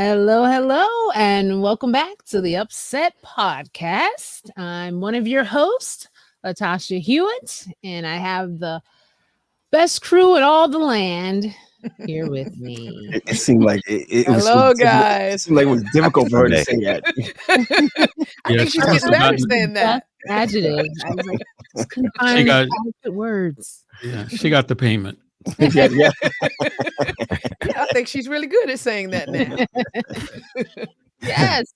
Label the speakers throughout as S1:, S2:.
S1: Hello, hello, and welcome back to the UpSet podcast. I'm one of your hosts, Latasha Hewitt, and I have the best crew in all the land here with me.
S2: It seemed like it was so
S3: Hello,
S2: difficult. It
S3: guys.
S2: seemed like it was difficult for her to say that.
S3: I think she's
S1: First,
S3: getting better
S1: the
S3: saying
S1: best
S3: that.
S1: adjective. I was like, just couldn't
S4: She
S1: find
S4: got
S1: adequate words.
S4: she got the payment.
S2: Yeah.
S3: Yeah, I think she's really good at saying that now.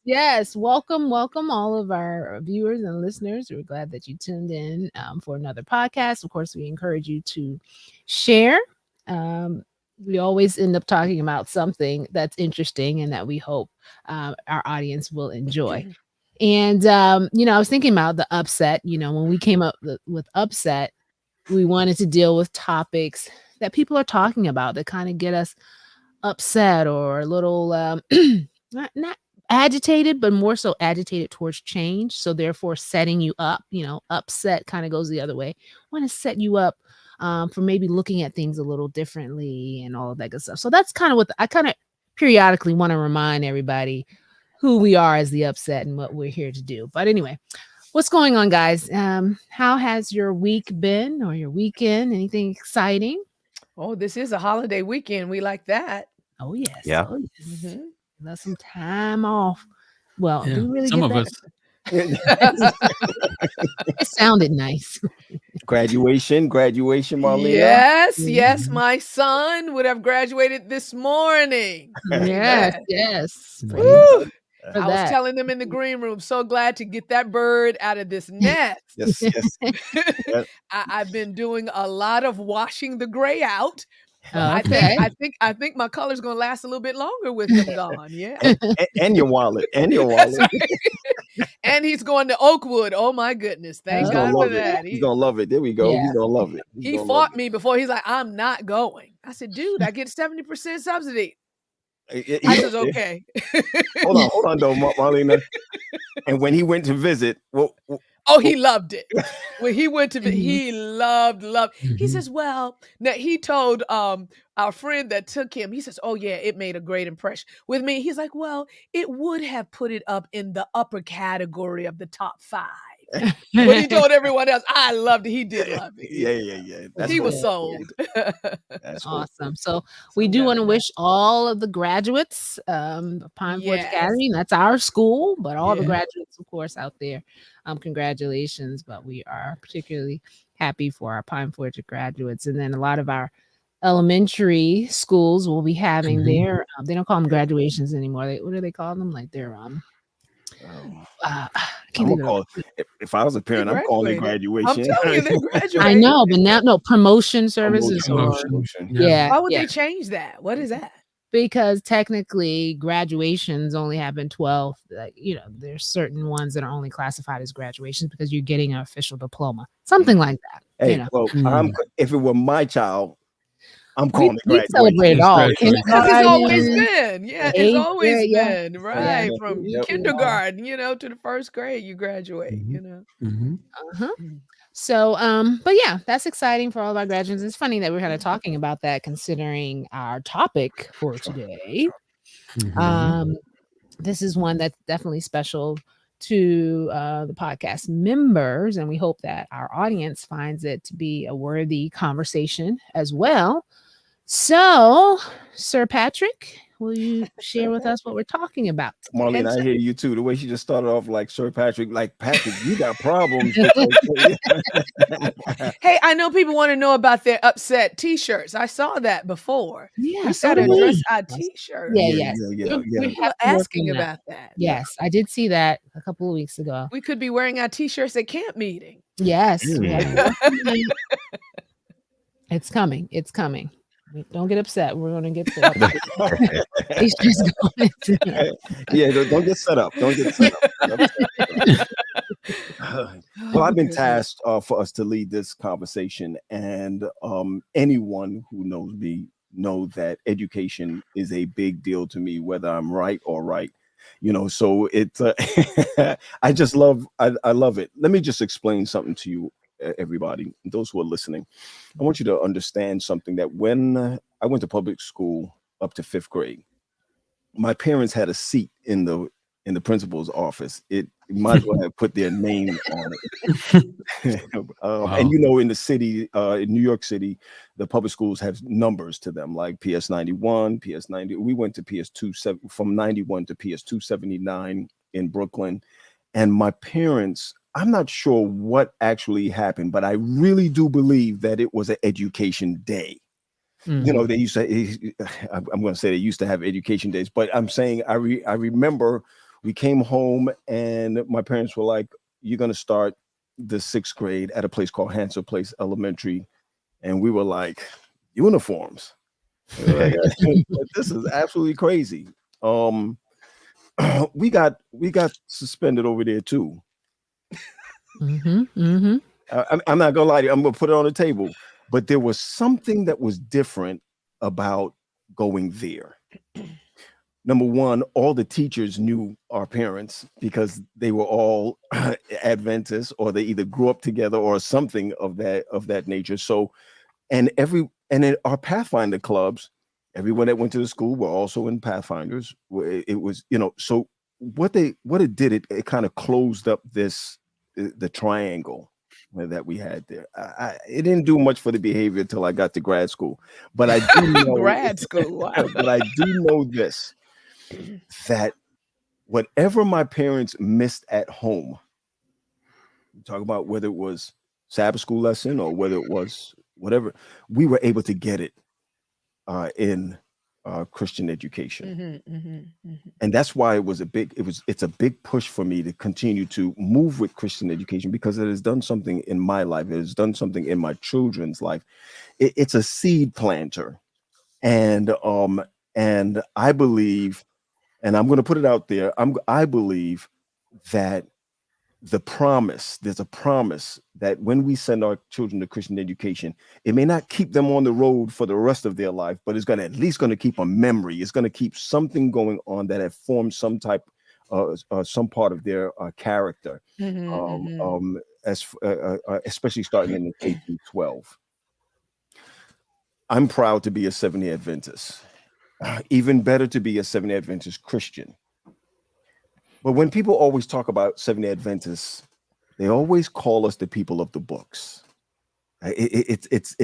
S1: Yes. Welcome, all of our viewers and listeners. We're glad that you tuned in for another podcast. Of course, we encourage you to share. We always end up talking about something that's interesting and that we hope our audience will enjoy. And I was thinking about the UpSet. When we came up with UpSet, we wanted to deal with topics that people are talking about that kind of get us upset or a little not agitated, but more so agitated towards change. So therefore setting you up, upset kind of goes the other way. Want to set you up for maybe looking at things a little differently and all of that good stuff. So that's kind of what I kind of periodically want to remind everybody who we are as the UpSet and what we're here to do. But anyway, what's going on, guys? How has your week been or your weekend? Anything exciting?
S3: Oh, this is a holiday weekend. We like that.
S1: Oh yes.
S2: Yeah.
S1: Oh, yes.
S3: Mhm.
S1: That's some time off. Well,
S4: Yeah,
S1: do we really
S4: some
S1: get
S4: of
S1: that?
S4: us.
S1: It sounded nice.
S2: graduation, Marlena.
S3: Yes, my son would have graduated this morning.
S1: Yes.
S3: Woo!
S1: Praise for
S3: I was
S1: that.
S3: telling them in the green room, so glad to get that bird out of this nest.
S2: Yes.
S3: I've been doing a lot of washing the gray out. But
S1: Okay.
S3: I think my color's gonna last a little bit longer with him gone. Yeah.
S2: And your wallet.
S3: That's right. And he's going to Oakwood. Oh my goodness. Thank
S2: He's
S3: God
S2: gonna
S3: for
S2: love
S3: that.
S2: it. He's gonna love it. There we go.
S1: Yeah.
S2: He's gonna love it.
S3: He fought me before. He's like, I'm not going. I said, dude, I get 70% subsidy. I said, okay.
S2: Hold on, though, Marlena. And when he went to visit,
S3: Oh, he loved it. When he went to
S1: Mhm.
S3: he loved. He
S4: Mhm.
S3: says, well, now he told our friend that took him, he says, oh yeah, it made a great impression with me. He's like, well, it would have put it up in the upper category of the top 5. But he told everyone else, I loved it. He did love it.
S2: Yeah. That's
S3: He
S2: cool.
S3: was sold.
S2: That's cool.
S1: Awesome. So we do want to wish all of the graduates of Pine Forge
S3: Yes.
S1: Academy. That's our school, but all the
S3: Yeah.
S1: graduates, of course, out there. Congratulations. But we are particularly happy for our Pine Forge graduates. And then a lot of our elementary schools will be having
S4: Mhm.
S1: their they don't call them graduations anymore. What do they call them? Like their I can't
S2: I'm
S1: think
S2: gonna
S1: of
S2: call it. If I was a parent, I'm calling it
S3: graduated.
S2: graduation.
S3: I'm telling you, they graduated.
S1: I know, but now no promotion services
S4: Promotion.
S1: or
S4: Yeah.
S3: Why would
S1: yeah.
S3: they change that? What is that?
S1: Because technically graduations only happen 12. There's certain ones that are only classified as graduations because you're getting an official diploma, something like that.
S2: Hey, well, if it were my child, I'm calling it
S1: We
S2: graduation.
S1: celebrate it
S4: It's
S1: all.
S4: graduation.
S3: Because it's always
S1: Kindergarten,
S3: been. Yeah, it's
S1: eighth
S3: always
S1: grade, yeah.
S3: been. Right.
S2: Yep,
S3: From
S2: yep.
S3: kindergarten, to the first grade, you graduate,
S4: Mhm.
S1: Uh-huh. So, but yeah, that's exciting for all of our graduates. It's funny that we're kind of talking about that considering our topic for today.
S4: Mhm.
S1: This is one that's definitely special to the podcast members, and we hope that our audience finds it to be a worthy conversation as well. So, Sir Patrick, will you share with us what we're talking about?
S2: Marlene, I hear you too. The way she just started off like Sir Patrick, like Patrick, you got problems.
S3: Hey, I know people want to know about their upset t-shirts. I saw that before.
S1: Yeah,
S3: We
S1: so
S3: got to
S1: do we.
S3: address our t-shirts.
S1: Yes.
S2: Yeah.
S1: We
S3: People
S1: have
S3: are
S1: to work
S3: asking
S1: on that.
S3: about that.
S1: Yes, I did see that a couple of weeks ago.
S3: We could be wearing our t-shirts at camp meeting.
S1: Yes, we have to work on that. It's coming. Don't get upset. We're gonna get to
S2: Yeah, don't get set up. Don't get set up. Well, I've been tasked for us to lead this conversation, and anyone who knows me know that education is a big deal to me, whether I'm right or right. So it's I just love I love it. Let me just explain something to you, everybody, those who are listening. I want you to understand something, that when I went to public school up to 5th grade, my parents had a seat in the principal's office. It might as well have put their name on it. And
S4: Wow.
S2: you know, in the city, in New York City, the public schools have numbers to them, like PS 91, PS 90. We went to PS from 91 to PS 279 in Brooklyn. And my parents, I'm not sure what actually happened, but I really do believe that it was an education day. You know,
S1: Mhm.
S2: they used to, I'm going to say they used to have education days, but I'm saying I remember we came home and my parents were like, you're going to start the sixth grade at a place called Hansel Place Elementary. And we were like, uniforms. We were like, this is absolutely crazy. Um, we got suspended over there too.
S1: Mhm. Mhm.
S2: I'm not gonna lie to you. I'm gonna put it on the table. But there was something that was different about going there. Number one, all the teachers knew our parents because they were all Adventists, or they either grew up together or something of that nature. So, and in our Pathfinder clubs, everyone that went to the school were also in Pathfinders. It was, so what it did, it kind of closed up the triangle that we had there. It didn't do much for the behavior until I got to grad school, but I do know,
S3: Grad school. Wow.
S2: but I do know this, that whatever my parents missed at home, talk about whether it was Sabbath school lesson or whether it was whatever, we were able to get it in Christian education. And that's why it's a big push for me to continue to move with Christian education, because it has done something in my life. It has done something in my children's life. It's a seed planter. And I believe, and I'm going to put it out there, I believe that there's a promise that when we send our children to Christian education, it may not keep them on the road for the rest of their life, but it's going to at least going to keep a memory. It's going to keep something going on that have formed some part of their character, especially starting in the K through 12. I'm proud to be a Seventh-day Adventist. Even better to be a Seventh-day Adventist Christian. But when people always talk about Seventh-day Adventists, they always call us the people of the books. It's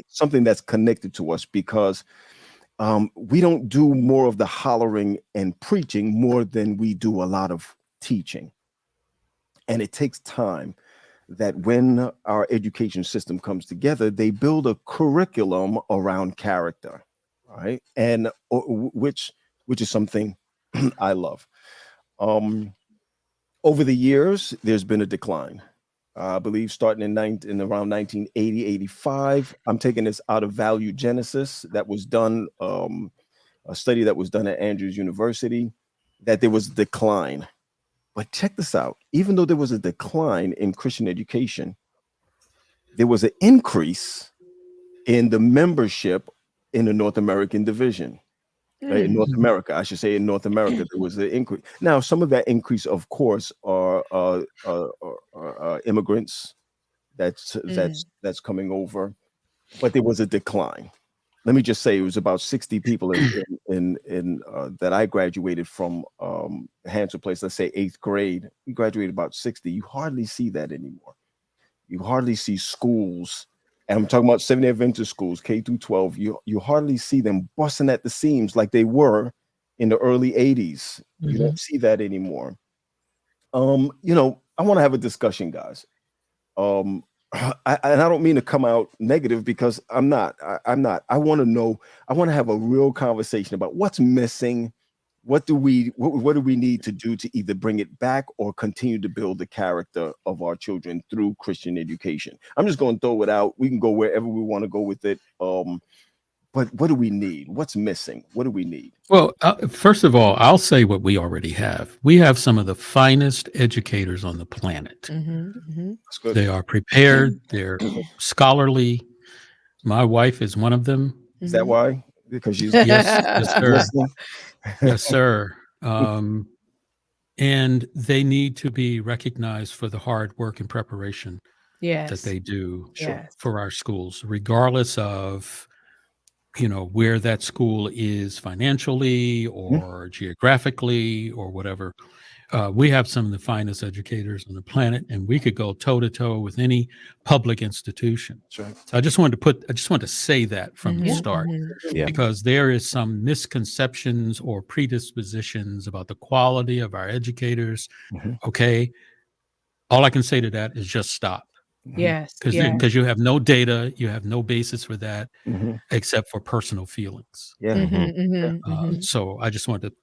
S2: something that's connected to us because we don't do more of the hollering and preaching more than we do a lot of teaching. And it takes time that when our education system comes together, they build a curriculum around character, right? And which is something I love. Um, Over the years, there's been a decline. I believe starting in around 1980, 85. I'm taking this out of Value Genesis that was done, a study that was done at Andrews University, that there was a decline. But check this out. Even though there was a decline in Christian education, there was an increase in the membership in the North American division. In North
S1: Mhm.
S2: America, I should say, in North America, there was an increase. Now, some of that increase, of course, are immigrants that's coming over, but there was a decline. Let me just say, it was about 60 people in that I graduated from Hansel Place. Let's say eighth grade, we graduated about 60. You hardly see that anymore. You hardly see schools, and I'm talking about Seventh-day Adventist schools, K through 12. You hardly see them busting at the seams like they were in the early 80s. You
S1: Mhm.
S2: don't see that anymore. I want to have a discussion, guys. Um, and I don't mean to come out negative, because I'm not. I'm not. I want to know. I want to have a real conversation about what's missing. What do we need to do to either bring it back or continue to build the character of our children through Christian education? I'm just going to throw it out. We can go wherever we want to go with it. But what do we need? What's missing? What do we need?
S4: Well, first of all, I'll say what we already have. We have some of the finest educators on the planet.
S2: That's good.
S4: They are prepared, they're scholarly. My wife is one of them.
S2: Is that why? Because
S4: Yes, yes,
S2: she's
S4: sir.
S2: listening.
S4: Yes, sir. And they need to be recognized for the hard work and preparation that
S3: Yes.
S4: they do
S2: Sure.
S3: Yes.
S4: for our schools, regardless of where that school is financially or geographically or whatever. We have some of the finest educators on the planet, and we could go toe to toe with any public institution.
S2: That's right.
S4: So I just wanted to say that from the
S1: Yeah.
S4: start,
S3: Mm-hmm.
S5: Yeah.
S4: because there is some misconceptions or predispositions about the quality of our educators.
S2: Mhm.
S4: Okay. All I can say to that is just stop,
S3: Yes.
S4: because
S3: Yeah.
S4: you have no data, you have no basis for that
S2: Mhm.
S4: except for personal feelings.
S2: Yeah.
S3: Mm-hmm,
S2: Yeah.
S3: mm-hmm, mm-hmm.
S4: So I just wanted to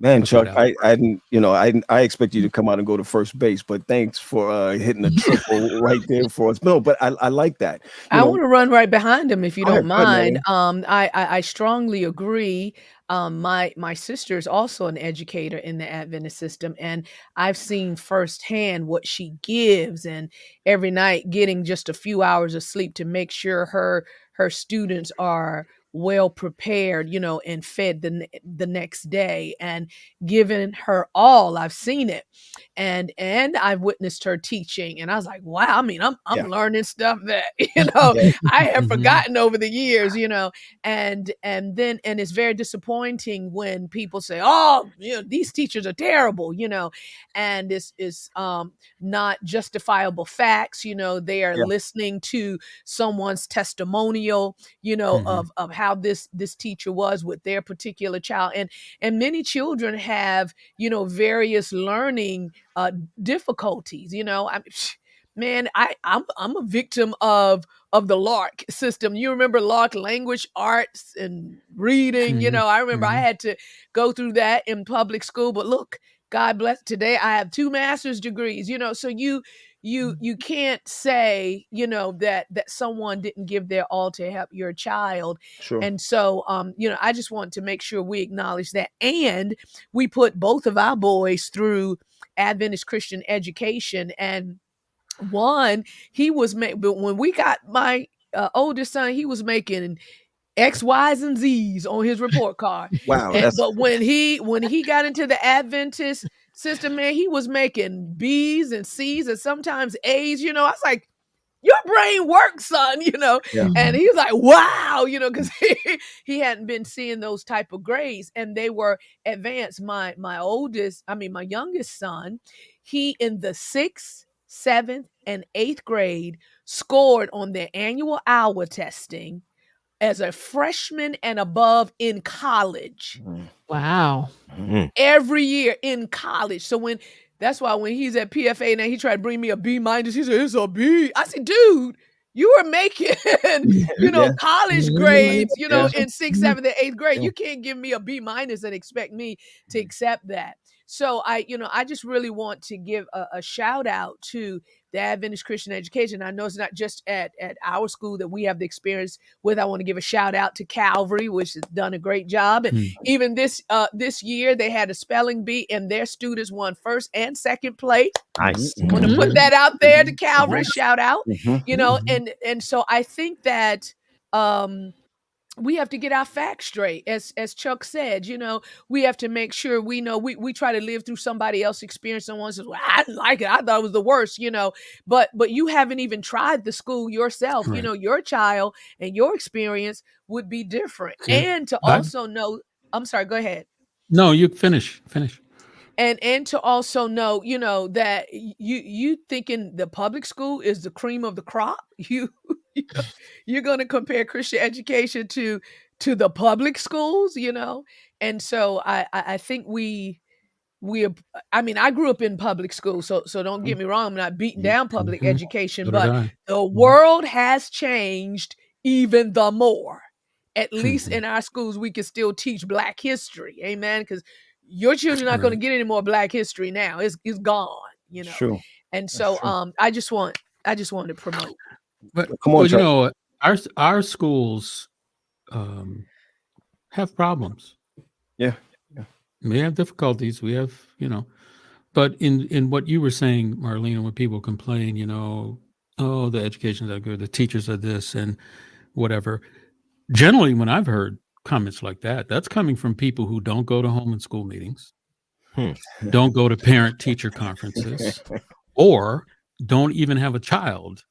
S2: Man,
S4: put that
S2: Chuck,
S4: out.
S2: I didn't, I expect you to come out and go to first base, but thanks for hitting a triple right there for us. No, but I like that. You
S3: I
S2: know,
S3: want to run right behind him if you
S2: go
S3: don't
S2: ahead, go ahead,
S3: mind.
S2: Madeline.
S3: I strongly agree. My sister is also an educator in the Adventist system, and I've seen firsthand what she gives, and every night getting just a few hours of sleep to make sure her students are well prepared, and fed the next day, and giving her all. I've seen it, and I've witnessed her teaching, and I was like, wow. I mean, I'm
S2: Yeah.
S3: learning stuff that
S2: Yeah.
S3: I have
S4: Mhm.
S3: forgotten over the years, and it's very disappointing when people say, oh, these teachers are terrible, and this is not justifiable facts. They are
S2: Yeah.
S3: listening to someone's testimonial,
S4: Mhm.
S3: of how this teacher was with their particular child, and many children have various learning difficulties. Man, I'm a victim of the Lark system. You remember Lark, language arts and reading?
S4: Mhm.
S3: I remember I
S4: Mhm.
S3: had to go through that in public school. But look, God bless. Today I have 2 master's degrees. So you can't say that someone didn't give their all to help your child.
S2: Sure.
S3: And so I just want to make sure we acknowledge that, and we put both of our boys through Adventist Christian education. And one, he was but when we got my oldest son, he was making X, Y's, and Z's on his report card.
S2: Wow. That's
S3: But when he got into the Adventist system, man, he was making B's and C's and sometimes A's. I was like, your brain works, son,
S2: yeah.
S3: and he was like, wow, because he hadn't been seeing those type of grades, and they were advanced. My youngest son, he in the 6th, 7th, and 8th grade scored on their annual hour testing as a freshman and above in college
S2: Mhm.
S1: Wow.
S5: Mhm.
S3: every year in college. So that's why when he's at PFA now, he tried to bring me a B minus. He said, it's a B. I said, dude, you were making,
S2: Yeah.
S3: college grades,
S2: Yeah.
S3: in 6th, 7th, and 8th grade.
S2: Yeah.
S3: You can't give me a B minus and expect me to accept that. So I just really want to give a shout out to the Adventist Christian education. I know it's not just at our school that we have the experience with. I want to give a shout out to Calvary, which has done a great job. And
S4: Mhm.
S3: even this year, they had a spelling bee, and their students won 1st and 2nd place.
S5: Nice.
S2: Mhm.
S3: Want to put
S1: Mhm.
S3: that out there to
S2: Mhm.
S3: Calvary, shout out.
S2: Mhm.
S3: And so I think that we have to get our facts straight, as Chuck said. We have to make sure we know. We try to live through somebody else's experience. Someone says, well, I didn't like it, I thought it was the worst. But you haven't even tried the school yourself.
S4: Right.
S3: Your child and your experience would be different.
S4: Yeah.
S3: And to
S4: I,
S3: also know, I'm sorry, go ahead.
S4: no, you finish.
S3: And to also know, that you thinking the public school is the cream of the crop. You're going to compare Christian education to the public schools. And so I think I mean, I grew up in public school, so don't get me wrong, I'm not beating down public
S4: Mhm.
S3: education,
S4: So did
S3: but
S4: I.
S3: the
S4: Mhm.
S3: world has changed even the more. At least
S4: Mhm.
S3: in our schools, we can still teach Black history. Amen. Because your children are not going to
S4: Right.
S3: get any more Black history now. It's gone,
S2: That's true.
S3: And
S2: That's
S3: so
S2: true.
S3: I just wanted to promote.
S4: But
S2: Come on,
S4: well,
S2: Chuck.
S4: our schools um, have problems.
S2: Yeah. Yeah.
S4: We have difficulties. We have, but in what you were saying, Marlene, when people complain, oh, the education's not good, the teachers are this and whatever. Generally, when I've heard comments like that, that's coming from people who don't go to home and school meetings,
S5: Hmm.
S4: don't go to parent teacher conferences, or don't even have a child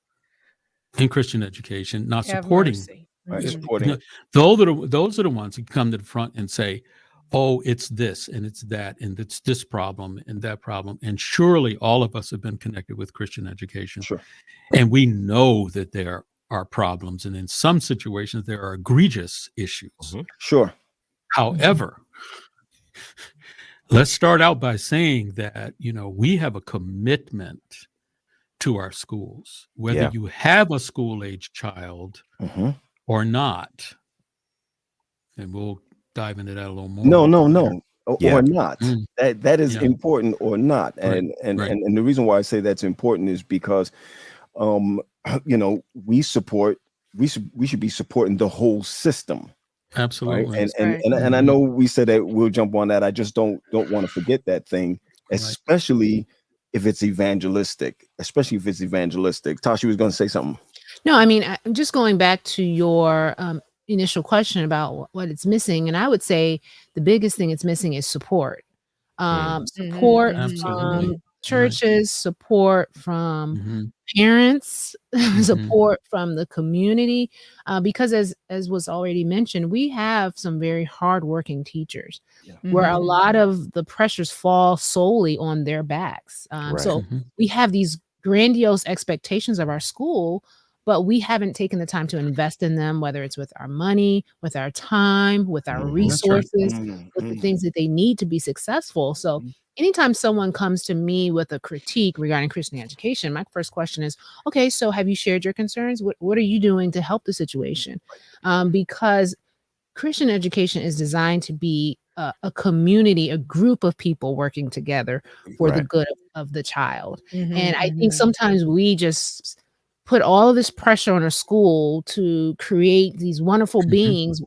S4: in Christian education, not
S3: Have
S4: supporting
S3: mercy.
S2: Right.
S3: Mhm.
S2: Supporting it.
S4: Those are the ones who come to the front and say, "Oh, it's this and it's that and it's this problem and that problem." And surely all of us have been connected with Christian education,
S2: Sure.
S4: and we know that there are problems, and in some situations there are egregious issues.
S2: Sure.
S4: However, let's start out by saying that we have a commitment to our schools, whether
S5: Yeah.
S4: you have a school age child
S2: Hmm.
S4: or not. And we'll dive into that a little more.
S2: No,
S4: later.
S2: or not.
S4: Mm,
S2: That is
S4: yeah.
S2: important or not.
S4: Right,
S2: And
S4: right.
S2: and the reason why I say that's important is because we support we should be supporting the whole system. Right.
S4: Absolutely.
S2: And
S3: That's
S2: and
S3: right.
S2: and, and I
S4: Mhm.
S2: know we said that we'll jump on that. I just don't want to forget that thing,
S4: Right.
S2: especially if it's evangelistic, Tasha was going to say something.
S1: No, I mean, I'm just going back to your initial question about what it's missing, and I would say the biggest thing it's missing is support.
S3: Mhm,
S1: Support
S3: mhm,
S1: from
S4: Absolutely.
S3: mhm.
S4: Right.
S1: churches, support from
S4: Hmm.
S1: parents,
S4: Hmm.
S1: support from the community, because as was already mentioned, we have some very hardworking teachers
S2: Yeah.
S1: where a
S3: Mhm.
S1: lot of the pressures fall solely on their backs.
S5: Right.
S1: So
S4: Hmm.
S1: we have these grandiose expectations of our school, but we haven't taken the time to invest in them, whether it's with our money, with our time, with our
S5: Hmm.
S4: That's right.
S1: resources, with the
S2: Mm.
S1: things that they need to be successful. So anytime someone comes to me with a critique regarding Christian education, my first question is, okay, so have you shared your concerns? What are you doing to help the situation? Because Christian education is designed to be a community, a group of people working together for the
S5: Right.
S1: good of the child. And
S3: Mhm,
S1: I think
S3: mhm.
S1: sometimes we just put all of this pressure on a school to create these wonderful
S4: Hmm.
S1: beings,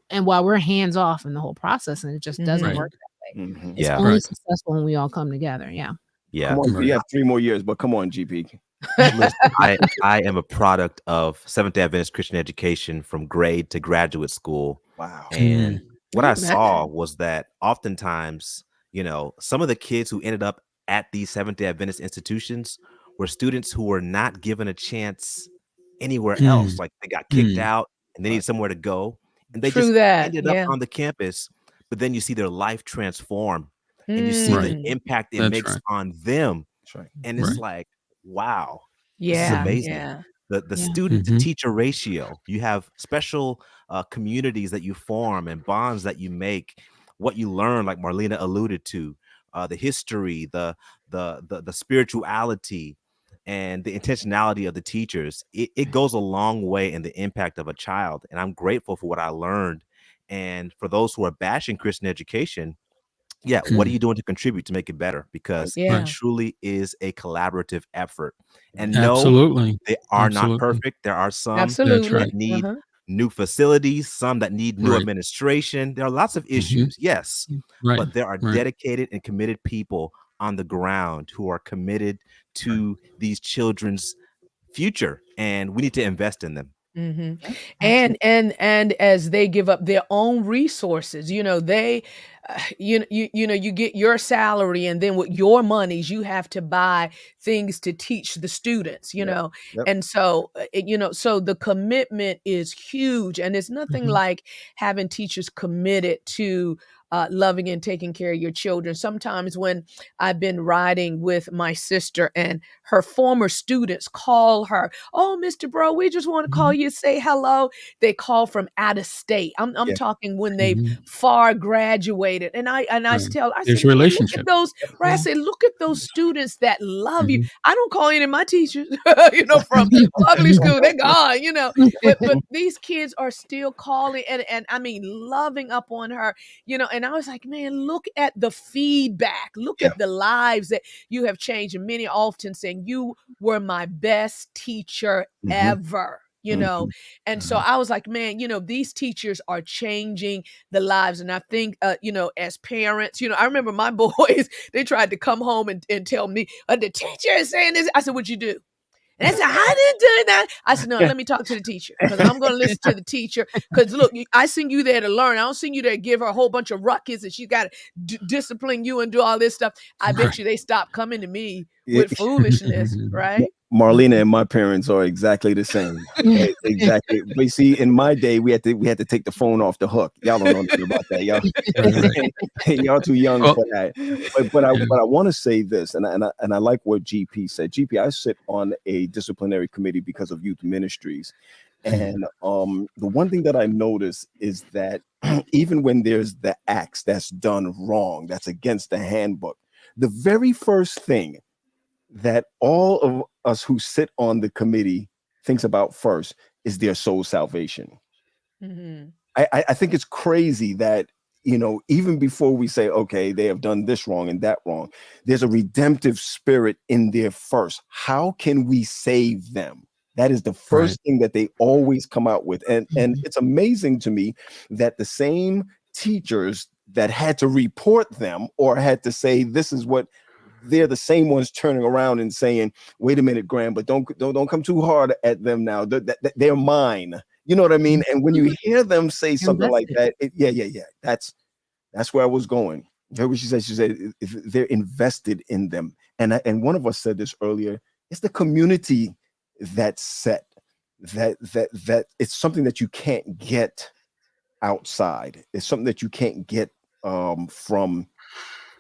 S1: and while we're hands off in the whole process, and it just doesn't
S3: Mhm.
S4: Right.
S1: work that way.
S2: Hmm.
S1: It's
S5: Yeah.
S1: only
S4: Right.
S1: successful when we all come together. Yeah.
S5: Yeah.
S2: Come on, you
S4: Right.
S2: have 3 more years, but come on, GP.
S5: Listen, I am a product of Seventh-day Adventist Christian education from grade to graduate school.
S2: Wow.
S5: And
S4: Mm.
S5: what I
S1: That
S5: saw was that oftentimes, some of the kids who ended up at these Seventh-day Adventist institutions were students who were not given a chance anywhere
S4: Mm.
S5: else. Like they got kicked
S4: Mm.
S5: out and they
S2: Right.
S5: needed somewhere to go. And they
S3: True
S5: just
S3: that.
S5: ended up
S3: Yeah.
S5: on the campus, but then you see their life transform and you see the
S4: Right.
S3: Mm.
S5: impact it
S4: That's
S5: makes
S4: right.
S5: on them.
S2: That's right.
S5: And it's
S4: Right.
S5: like, wow, this is
S3: Yeah,
S4: Hmm.
S5: amazing.
S3: yeah.
S5: The
S1: yeah.
S5: student to
S4: Hmm.
S5: teacher ratio, you have special communities that you form and bonds that you make, what you learn, like Marlena alluded to, the history, the spirituality, and the intentionality of the teachers. It goes a long way in the impact of a child. And I'm grateful for what I learned. And for those who are bashing Christian education, yeah, what are
S4: Mm.
S5: you doing to contribute to make it better?
S2: Right.
S5: Because it
S4: Right.
S3: Yeah.
S5: truly is a collaborative effort.
S2: Right.
S5: And no,
S4: Absolutely.
S5: they are not
S4: Absolutely.
S5: perfect. There are some
S4: That's
S5: that
S3: Absolutely.
S4: right.
S5: need
S3: Uh-huh.
S5: new facilities, some that need new
S4: Right.
S5: administration. There are lots of
S4: Hmm.
S5: issues, yes,
S4: Right.
S5: but there are
S4: Right.
S5: dedicated and committed people on the ground who are committed
S4: Right.
S5: to these children's future, and we need to invest in them.
S3: Mhm.
S1: Yeah,
S3: And
S1: absolutely.
S3: and as they give up their own resources, they you get your salary, and then with your monies you have to buy things to teach the students,
S2: Yep. Yep.
S3: and so so the commitment is huge, and it's nothing
S4: Hmm.
S3: like having teachers committed to loving and taking care of your children. Sometimes when I've been riding with my sister and her former students call her, "Oh, Mr. Bro, we just want to call
S4: Hmm.
S3: you, say hello." They call from out of state. I'm
S2: Yeah.
S3: talking when they've
S4: Hmm.
S3: far graduated. And I
S4: Right.
S3: tell, I
S4: There's
S3: said, "Man, look at
S4: relationship.
S3: those," right? I
S4: Yeah.
S3: said, "Look at those students that love you."
S4: Hmm.
S3: I don't call any of my teachers, from public school. They're gone, but these kids are still calling, and I mean loving up on her, and I was like, man, look at the feedback, look
S2: Yeah.
S3: at the lives that you have changed. And many often saying, "You were my best teacher
S2: Hmm.
S3: ever."
S2: Hmm.
S3: And so I was like, man, these teachers are changing the lives. And I think, as parents, I remember my boys, they tried to come home and tell me, the teacher is saying this. I said, "What'd you do?" And I said, "I didn't do that." I said, "No, let me talk to the teacher, because I'm going to listen to the teacher. Because look, I send you there to learn. I don't send you there to give her a whole bunch of ruckus and she's got to discipline you and do all this stuff." I bet
S4: Right.
S3: you they stopped coming to me with foolishness, right?
S2: Marlena and my parents are exactly the same. Exactly. But see, in my day, we had to take the phone off the hook. Y'all don't know nothing about that. Y'all
S4: Right.
S2: y'all too young
S4: Well,
S2: for that. But I
S4: yeah.
S2: but I want to say this, and I like what GP said. GP, I sit on a disciplinary committee because of youth ministries, and the one thing that I notice is that even when there's the acts that's done wrong, that's against the handbook, the very first thing that all of us who sit on the committee thinks about first is their soul salvation.
S3: Mhm.
S2: I think it's crazy that, even before we say, okay, they have done this wrong and that wrong, there's a redemptive spirit in there first. How can we save them? That is the
S4: Right.
S2: first thing that they always come out with. And
S1: Mhm.
S2: it's amazing to me that the same teachers that had to report them or had to say this is what, they're the same ones turning around and saying, wait a minute, Graham, but don't come too hard at them now. They're mine. You know what I mean? And when you hear them say something like
S1: Invested.
S2: that, yeah. That's where I was going. You heard what she said? She said if they're invested in them. And one of us said this earlier. It's the community that's set. That it's something that you can't get outside. It's something that you can't get from.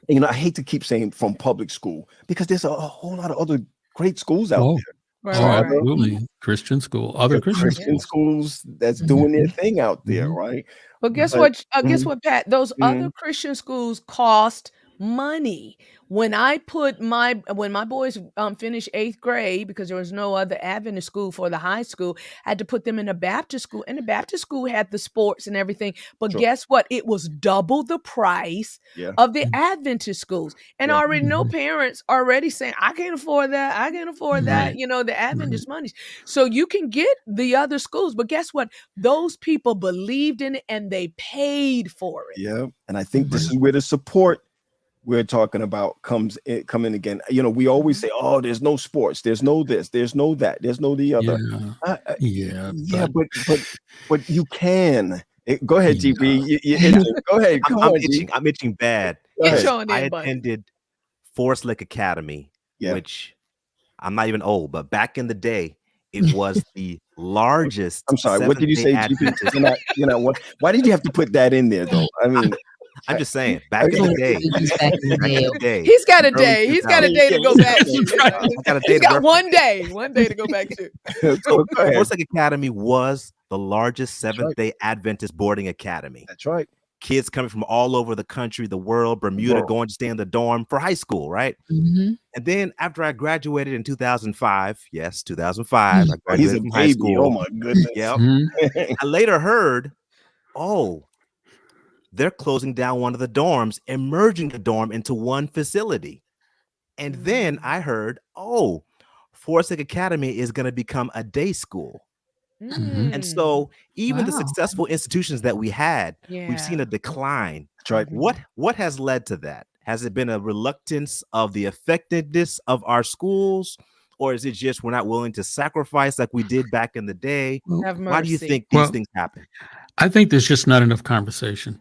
S2: I hate to keep saying from public school because there's a whole lot of other great schools out
S4: Oh,
S2: there.
S3: Right,
S4: oh,
S2: Some
S3: right,
S2: other
S3: right.
S4: absolutely. Christian school, other Christian
S3: Yeah.
S2: Christian
S4: schools.
S2: schools that's
S1: Mhm.
S2: doing their thing out there,
S4: Mhm.
S2: right?
S3: But guess
S2: But
S3: what? Guess
S2: mhm,
S3: what, Pat? Those other
S2: mhm,
S3: Christian schools cost money. When my boys finished 8th grade, because there was no other Adventist school for the high school, I had to put them in a Baptist school, and the Baptist school had the sports and everything. But
S2: sure.
S3: guess what? It was double the price
S2: Yeah.
S3: of the Adventist schools, and I
S2: Yeah.
S3: already know
S1: Mhm.
S3: parents already saying, "I can't afford that. I can't afford that."
S4: Right.
S3: The
S4: Right.
S3: Adventist money. So you can get the other schools, but guess what? Those people believed in it and they paid for it.
S2: Yeah. And I think this
S1: Mhm.
S2: is where the support we're talking about come in again. We always
S3: Mhm.
S2: say, "Oh, there's no sports, there's no this, there's no that, there's no the other."
S4: Yeah. Yeah.
S2: Yeah,
S4: But
S2: but you can. Go ahead, GP.
S4: yeah.
S2: You're
S5: Yeah,
S2: itching. Go ahead. Go
S5: I'm
S2: on, G.
S5: itching. I'm itching bad
S2: Go
S3: Get
S2: ahead.
S5: because
S3: your
S5: I
S3: in, buddy.
S5: attended Forest Lake Academy,
S2: Yeah.
S5: which I'm not even old, but back in the day, it was the
S2: I'm,
S5: largest
S2: I'm sorry. What did you
S5: Seventh-day
S2: say, GP?
S5: Adventist.
S2: You're not what? Why did you have to put that in there, though? I mean,
S5: I'm just saying,
S2: I,
S5: back in the
S1: Doing
S5: day,
S1: babies back in the
S5: back in
S1: day.
S5: the day,
S3: He's got
S5: the
S3: a
S5: early
S3: day. He's got a
S5: 2000s.
S3: day to go back to.
S4: Right.
S5: I got a day
S3: He's
S5: to
S3: got
S5: reference.
S3: one day to go back to.
S5: So,
S2: go ahead.
S5: Forest Lake Academy was the largest
S2: That's right.
S5: Seventh-day Adventist boarding academy.
S2: That's right.
S5: Kids coming from all over the country, the world, Bermuda,
S2: Bro.
S5: going to stay in the dorm for high school, right?
S1: Mhm.
S5: And then after I graduated in 2005, yes, 2005, I
S2: Oh, he's a
S5: graduated from high
S2: baby. Oh
S5: school.
S2: my goodness.
S5: Yep.
S4: Mhm.
S5: I later heard, oh, they're closing down one of the dorms and merging the dorm into one facility. And then
S3: Mm.
S5: I heard, oh, Forest Lake Academy is going to become a day school.
S4: Mhm.
S5: And
S3: Mm.
S5: so even the
S1: Wow.
S5: successful institutions that we had, we've seen
S3: Yeah.
S5: a decline.
S2: That's right.
S3: Mhm.
S5: What has led to that? Has it been a reluctance of the effectiveness of our schools? Or is it just we're not willing to sacrifice like we did back in the day?
S4: Well,
S3: Have
S5: Why do you
S3: mercy.
S5: think these
S4: well,
S5: things happen?
S4: I think there's just not enough conversation.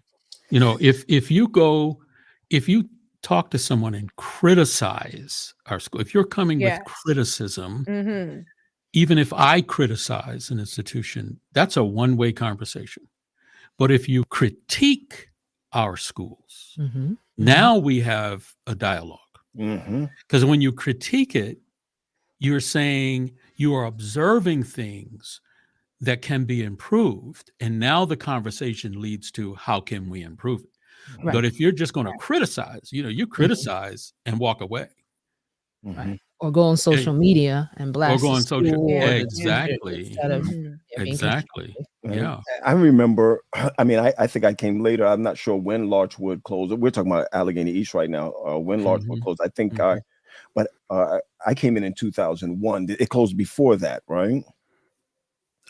S4: If you talk to someone and criticize our school, if you're coming with
S3: Yes.
S4: criticism,
S3: Mhm.
S4: even if I criticize an institution, that's a one-way conversation. But if you critique our schools,
S1: Mhm. Mhm.
S4: now we have a dialogue.
S2: Mm-hmm.
S4: Because when you critique it, you're saying you are observing things that can be improved. And now the conversation leads to how can we improve it?
S1: Right.
S4: But if you're just going to criticize, you
S1: Mhm.
S4: criticize and walk away.
S2: Mm-hmm.
S1: Right. Or go on
S4: eh,
S1: social media and
S4: Or
S1: blast
S4: go
S1: the
S4: on social.
S1: school or
S3: Yeah.
S1: the
S3: Yeah.
S1: teacher
S4: Exactly.
S1: instead of
S3: Mhm.
S1: being
S4: Exactly.
S1: constructive.
S2: Right.
S4: Yeah.
S2: I remember. I mean, I think I came later. I'm not sure when Larchwood closed. We're talking about Allegheny East right now. When Larchwood
S4: Mhm.
S2: closed, I think
S4: Mhm.
S2: but I came in 2001. It closed before that, right?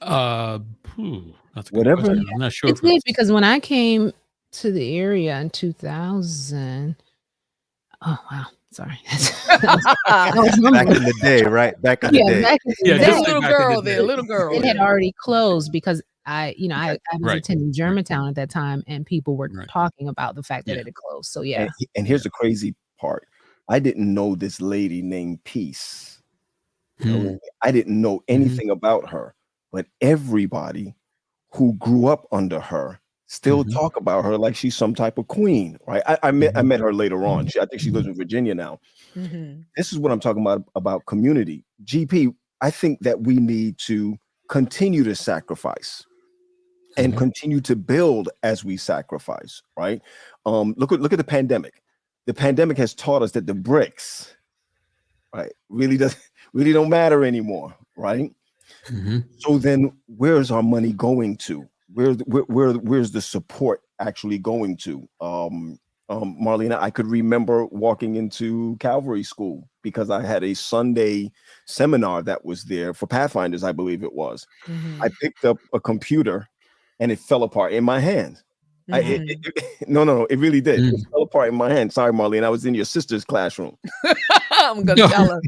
S4: That's a good
S2: Whatever.
S4: question.
S1: Yeah,
S4: I'm not sure
S1: it
S4: if
S1: did
S4: it's
S1: because when I came to the area in 2000, oh wow, sorry. I was
S5: Back
S1: rumbling.
S5: in the day, right? Back in the
S1: Yeah,
S5: day.
S1: back in the
S4: yeah,
S3: Just
S1: day,
S4: just
S3: a
S4: say
S3: little
S4: back in the
S3: girl then,
S4: day.
S3: little girl
S1: it had
S3: then.
S1: already closed because
S2: Okay.
S1: I was
S4: Right.
S1: attending
S4: Right.
S1: Germantown at that time, and people were
S4: Right.
S1: talking about the fact that
S4: Yeah.
S1: it had closed. So yeah.
S2: And
S4: Yeah.
S2: here's the crazy part. I didn't know this lady named Peace.
S4: Mm.
S2: I didn't know anything about her, but everybody who grew up under her still
S4: Mhm.
S2: talk about her like she's some type of queen, right? I met her later on. I think she lives in Virginia now.
S3: Mm-hmm.
S2: This is what I'm talking about community. GP, I think that we need to continue to sacrifice and continue to build as we sacrifice, right? Look at the pandemic. The pandemic has taught us that the bricks, right, really don't matter anymore, right?
S4: Mhm.
S2: So then where's our money going to? Where's the support actually going to? Marlena, I could remember walking into Calvary School because I had a Sunday seminar that was there for Pathfinders, I believe it was.
S3: Mm-hmm.
S2: I picked up a computer and it fell apart in my hands. No, it really did. It
S4: Mm.
S2: fell apart in my hand. Sorry, Marlene, I was in your sister's classroom.
S3: I'm gonna tell her.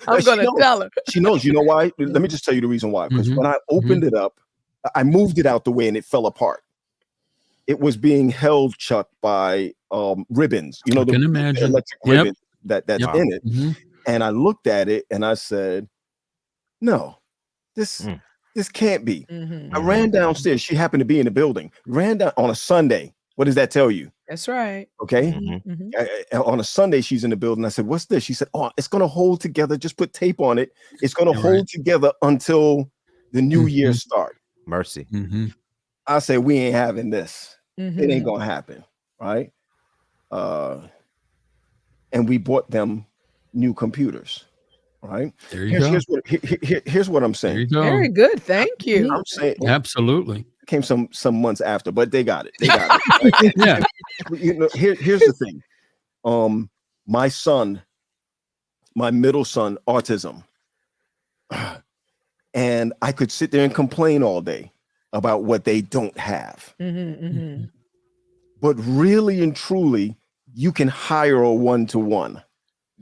S3: I'm
S2: She
S3: gonna
S2: knows.
S3: tell her.
S2: She knows. You know why? Let me just tell you the reason why. Because
S4: Mhm.
S2: when I opened it up, I moved it out the way and it fell apart. It was being held, Chuck, by ribbons. You know,
S4: I can
S2: the
S4: imagine.
S2: electric
S4: Yep.
S2: ribbon that's
S4: Yep.
S2: in it.
S4: Mhm.
S2: And I looked at it and I said, "No, this
S5: Mm.
S2: this can't be."
S3: Mm-hmm.
S2: I ran downstairs. She happened to be in the building. Ran down on a Sunday. What does that tell you?
S3: That's right.
S2: Okay.
S3: Mm-hmm. Mm-hmm.
S2: On a Sunday, she's in the building. I said, "What's this?" She said, "Oh, it's going to hold together. Just put tape on it. It's going to
S4: You're
S2: hold
S4: right.
S2: together until the new year start."
S5: Mercy.
S4: Mhm.
S2: I said, "We ain't having this. It ain't
S3: Mm-hmm.
S2: going to happen." Right. And we bought them new computers. Right.
S4: There you go.
S2: Here's what I'm
S4: There you
S2: saying.
S4: go.
S3: Very good. Thank you.
S2: I'm saying
S4: Absolutely.
S2: it came some months after, but they got it. They got it. Right?
S4: Yeah.
S2: You know, here's the thing. My son, my middle son, autism. And I could sit there and complain all day about what they don't have.
S3: Mm-hmm. Mm-hmm.
S2: But really and truly, you can hire a one-to-one.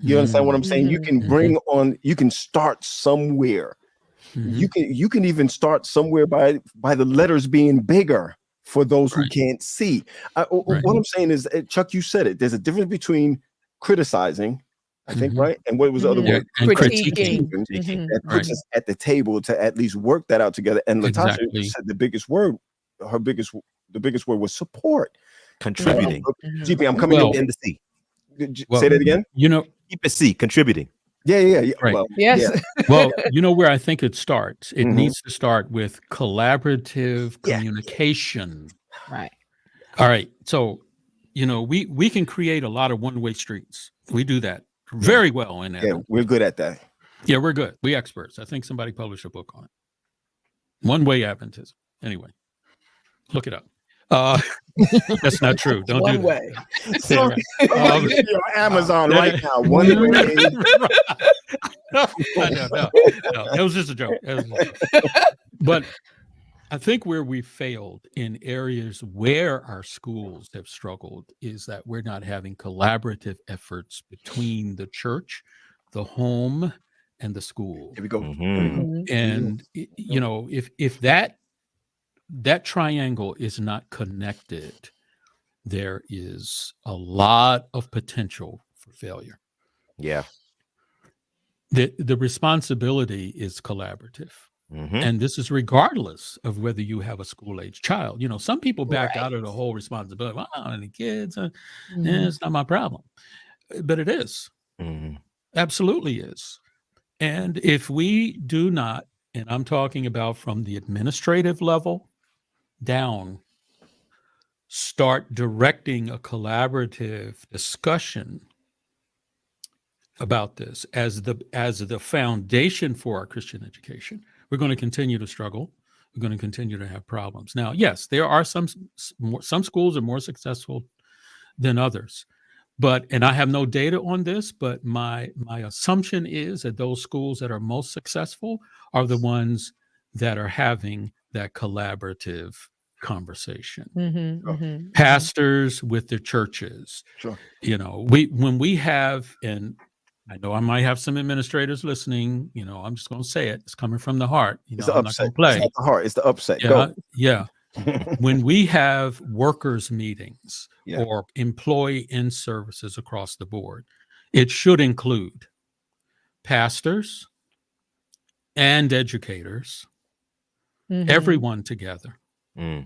S2: You understand what I'm saying? You can bring on, you can start somewhere.
S4: Mhm.
S2: You can even start somewhere by the letters being bigger for those who
S4: Right.
S2: can't see.
S4: Right.
S2: What I'm saying is, Chuck, you said it. There's a difference between criticizing, I think,
S4: Mhm.
S2: right? And what was the other
S3: Mhm.
S4: Yeah,
S2: word?
S4: and
S3: Critiquing.
S4: critiquing.
S5: Critiquing.
S2: That puts
S4: Right.
S2: us at the table to at least work that out together. And Latasha
S4: Exactly.
S2: said the biggest word was support.
S5: Contributing.
S2: GP, I'm coming
S4: Well-
S2: your
S5: In
S2: way.
S5: the C.
S2: Say that again.
S4: You know,
S5: Keep it C. Contributing.
S2: Yeah.
S4: Right.
S2: Well,
S3: Yes.
S2: yeah.
S4: well, you know where I think it starts? It
S2: Mhm.
S4: needs to start with collaborative
S2: Yeah.
S4: communication.
S1: Right.
S4: All right. So, you know, we can create a lot of one-way streets. We do that very well in
S2: Yeah,
S4: Evans.
S2: we're good at that.
S4: Yeah, we're good. We experts. I think somebody published a book on it. One-way Adventism. Anyway, look it up. That's not true. Don't
S3: One
S4: do that.
S3: way.
S2: So,
S4: Um,
S2: you're on Amazon
S4: yeah,
S2: right
S4: yeah.
S2: now. One way.
S4: No, that was just a joke. But I think where we failed in areas where our schools have struggled is that we're not having collaborative efforts between the church, the home, and the school.
S2: Here we go.
S5: Mhm.
S4: And you know, if that triangle is not connected, there is a lot of potential for failure.
S5: Yeah.
S4: The responsibility is collaborative.
S5: Mhm.
S4: And this is regardless of whether you have a school age child. You know, some people back
S3: Right.
S4: out of the whole responsibility. Well, any kids,
S1: Mhm.
S4: it's not my problem. But it is.
S5: Mhm.
S4: Absolutely is. And if we do not, and I'm talking about from the administrative level down, start directing a collaborative discussion about this as the foundation for our Christian education, we're going to continue to struggle. We're going to continue to have problems. Now, yes, there are some schools are more successful than others, and I have no data on this, but my assumption is that those schools that are most successful are the ones that are having that collaborative conversation.
S3: Mm-hmm, mm-hmm.
S4: Pastors with their churches.
S2: Sure.
S4: You know, when we have, and I know I might have some administrators listening, you know, I'm just going to say it. It's coming from the heart. You
S2: It's
S4: know,
S2: the
S4: I'm not going
S2: upset.
S4: to play.
S2: It's not the heart. It's the upset.
S4: Yeah,
S2: Go.
S4: yeah. When we have workers meetings
S2: Yeah.
S4: or employee in services across the board, it should include pastors and educators, everyone together.
S5: Mm.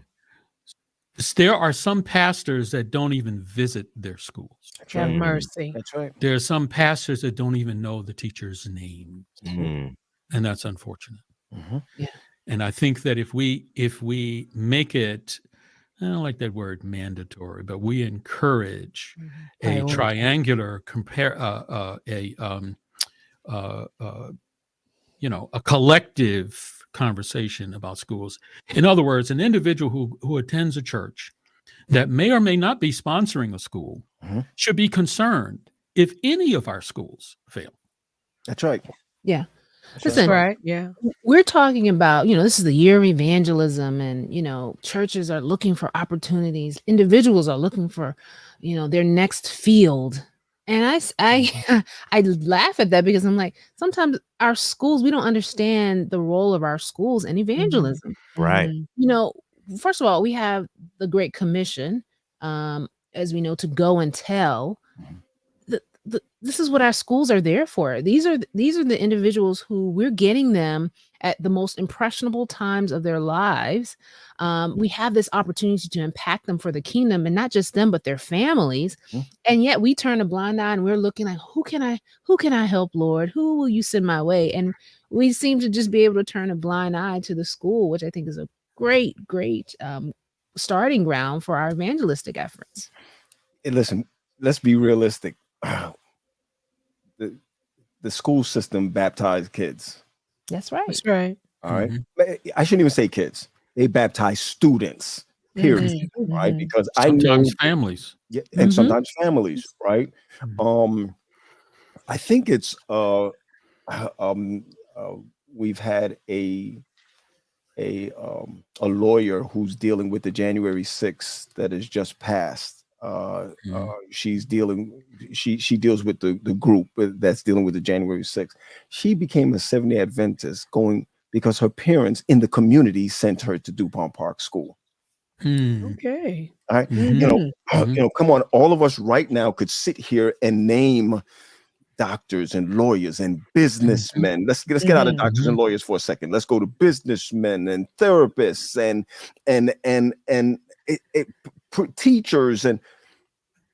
S4: There are some pastors that don't even visit their schools.
S2: That's
S3: Have
S2: right.
S3: mercy.
S2: That's right.
S4: There are some pastors that don't even know the teacher's name,
S5: Mm.
S4: and that's unfortunate.
S2: Mhm.
S4: And I think that if we make it, I don't like that word mandatory, but we encourage a
S3: Priority.
S4: triangular a collective conversation about schools. In other words, an individual who attends a church that may or may not be sponsoring a school
S2: Mhm.
S4: should be concerned if any of our schools fail.
S2: That's right.
S1: Yeah.
S2: That's
S1: Listen,
S3: Right. Yeah.
S1: we're talking about, this is the year of evangelism, and, churches are looking for opportunities. Individuals are looking for, their next field. And I laugh at that because I'm like, sometimes our schools, we don't understand the role of our schools in evangelism.
S5: Right.
S3: Mhm.
S1: You know, First of all, we have the Great Commission, as we know, to go and tell.
S2: Mhm.
S1: This is what our schools are there for. These are the individuals who we're getting them at the most impressionable times of their lives. We have this opportunity to impact them for the kingdom, and not just them, but their families.
S2: Mhm.
S1: And yet we turn a blind eye and we're looking like, who can I help, Lord? Who will you send my way? And we seem to just be able to turn a blind eye to the school, which I think is a great starting ground for our evangelistic efforts.
S2: And listen, let's be realistic. the the school system baptized kids.
S1: That's right.
S3: That's right.
S2: All right.
S4: Mhm.
S2: I shouldn't even say kids. They baptize students. Period. Right.
S3: Mhm.
S2: Because I know,
S4: Sometimes families.
S2: yeah, and
S1: Mhm.
S2: sometimes families. Right. Um, I think it's um uh, we've had a lawyer who's dealing with the January 6th that has just passed.
S4: Mhm.
S2: She's dealing. She deals with the group that's dealing with the January 6th. She became a Seventh Day Adventist going because her parents in the community sent her to DuPont Park School.
S4: Mm.
S3: Okay.
S2: All right,
S4: Mhm. Mhm.
S2: come on, all of us right now could sit here and name doctors and lawyers and
S4: Mhm.
S2: businessmen. Let's get out of
S3: Mhm.
S2: doctors and
S4: Mhm.
S2: lawyers for a second. Let's go to businessmen and therapists and teachers. And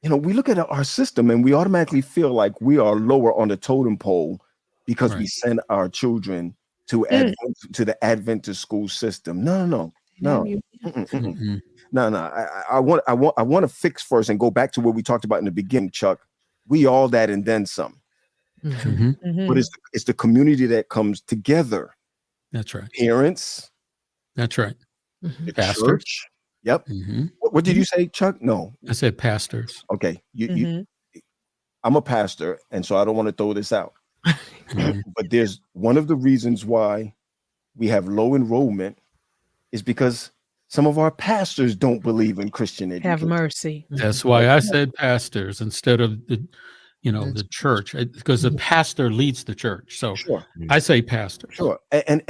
S2: we look at our system and we automatically feel like we are lower on the totem pole because we
S4: Right.
S2: send our children
S3: Mm.
S2: to the Adventist school system. No, no,
S1: Yeah,
S2: no, mm-mm, mm-mm.
S4: Mhm.
S2: No, no. I want to fix first and go back to what we talked about in the beginning, Chuck. We all that and then some.
S1: Mhm.
S4: Mhm.
S2: But
S3: Mhm.
S2: it's the community that comes together.
S4: That's right.
S2: Parents,
S4: That's right.
S1: Mhm.
S2: the
S4: Pastors.
S2: church. Yep.
S4: Mhm.
S2: What did you say, Chuck? No.
S4: I said pastors.
S2: Okay. You
S3: Mhm.
S2: I'm a pastor, and so I don't want to throw this out.
S4: Mhm.
S2: But there's one of the reasons why we have low enrollment is because some of our pastors don't believe in Christian
S3: Have
S2: education.
S3: mercy.
S4: That's why I said pastors instead of
S1: That's
S4: the church, because the pastor leads the church. So
S2: Sure.
S4: I say pastors.
S2: Sure. And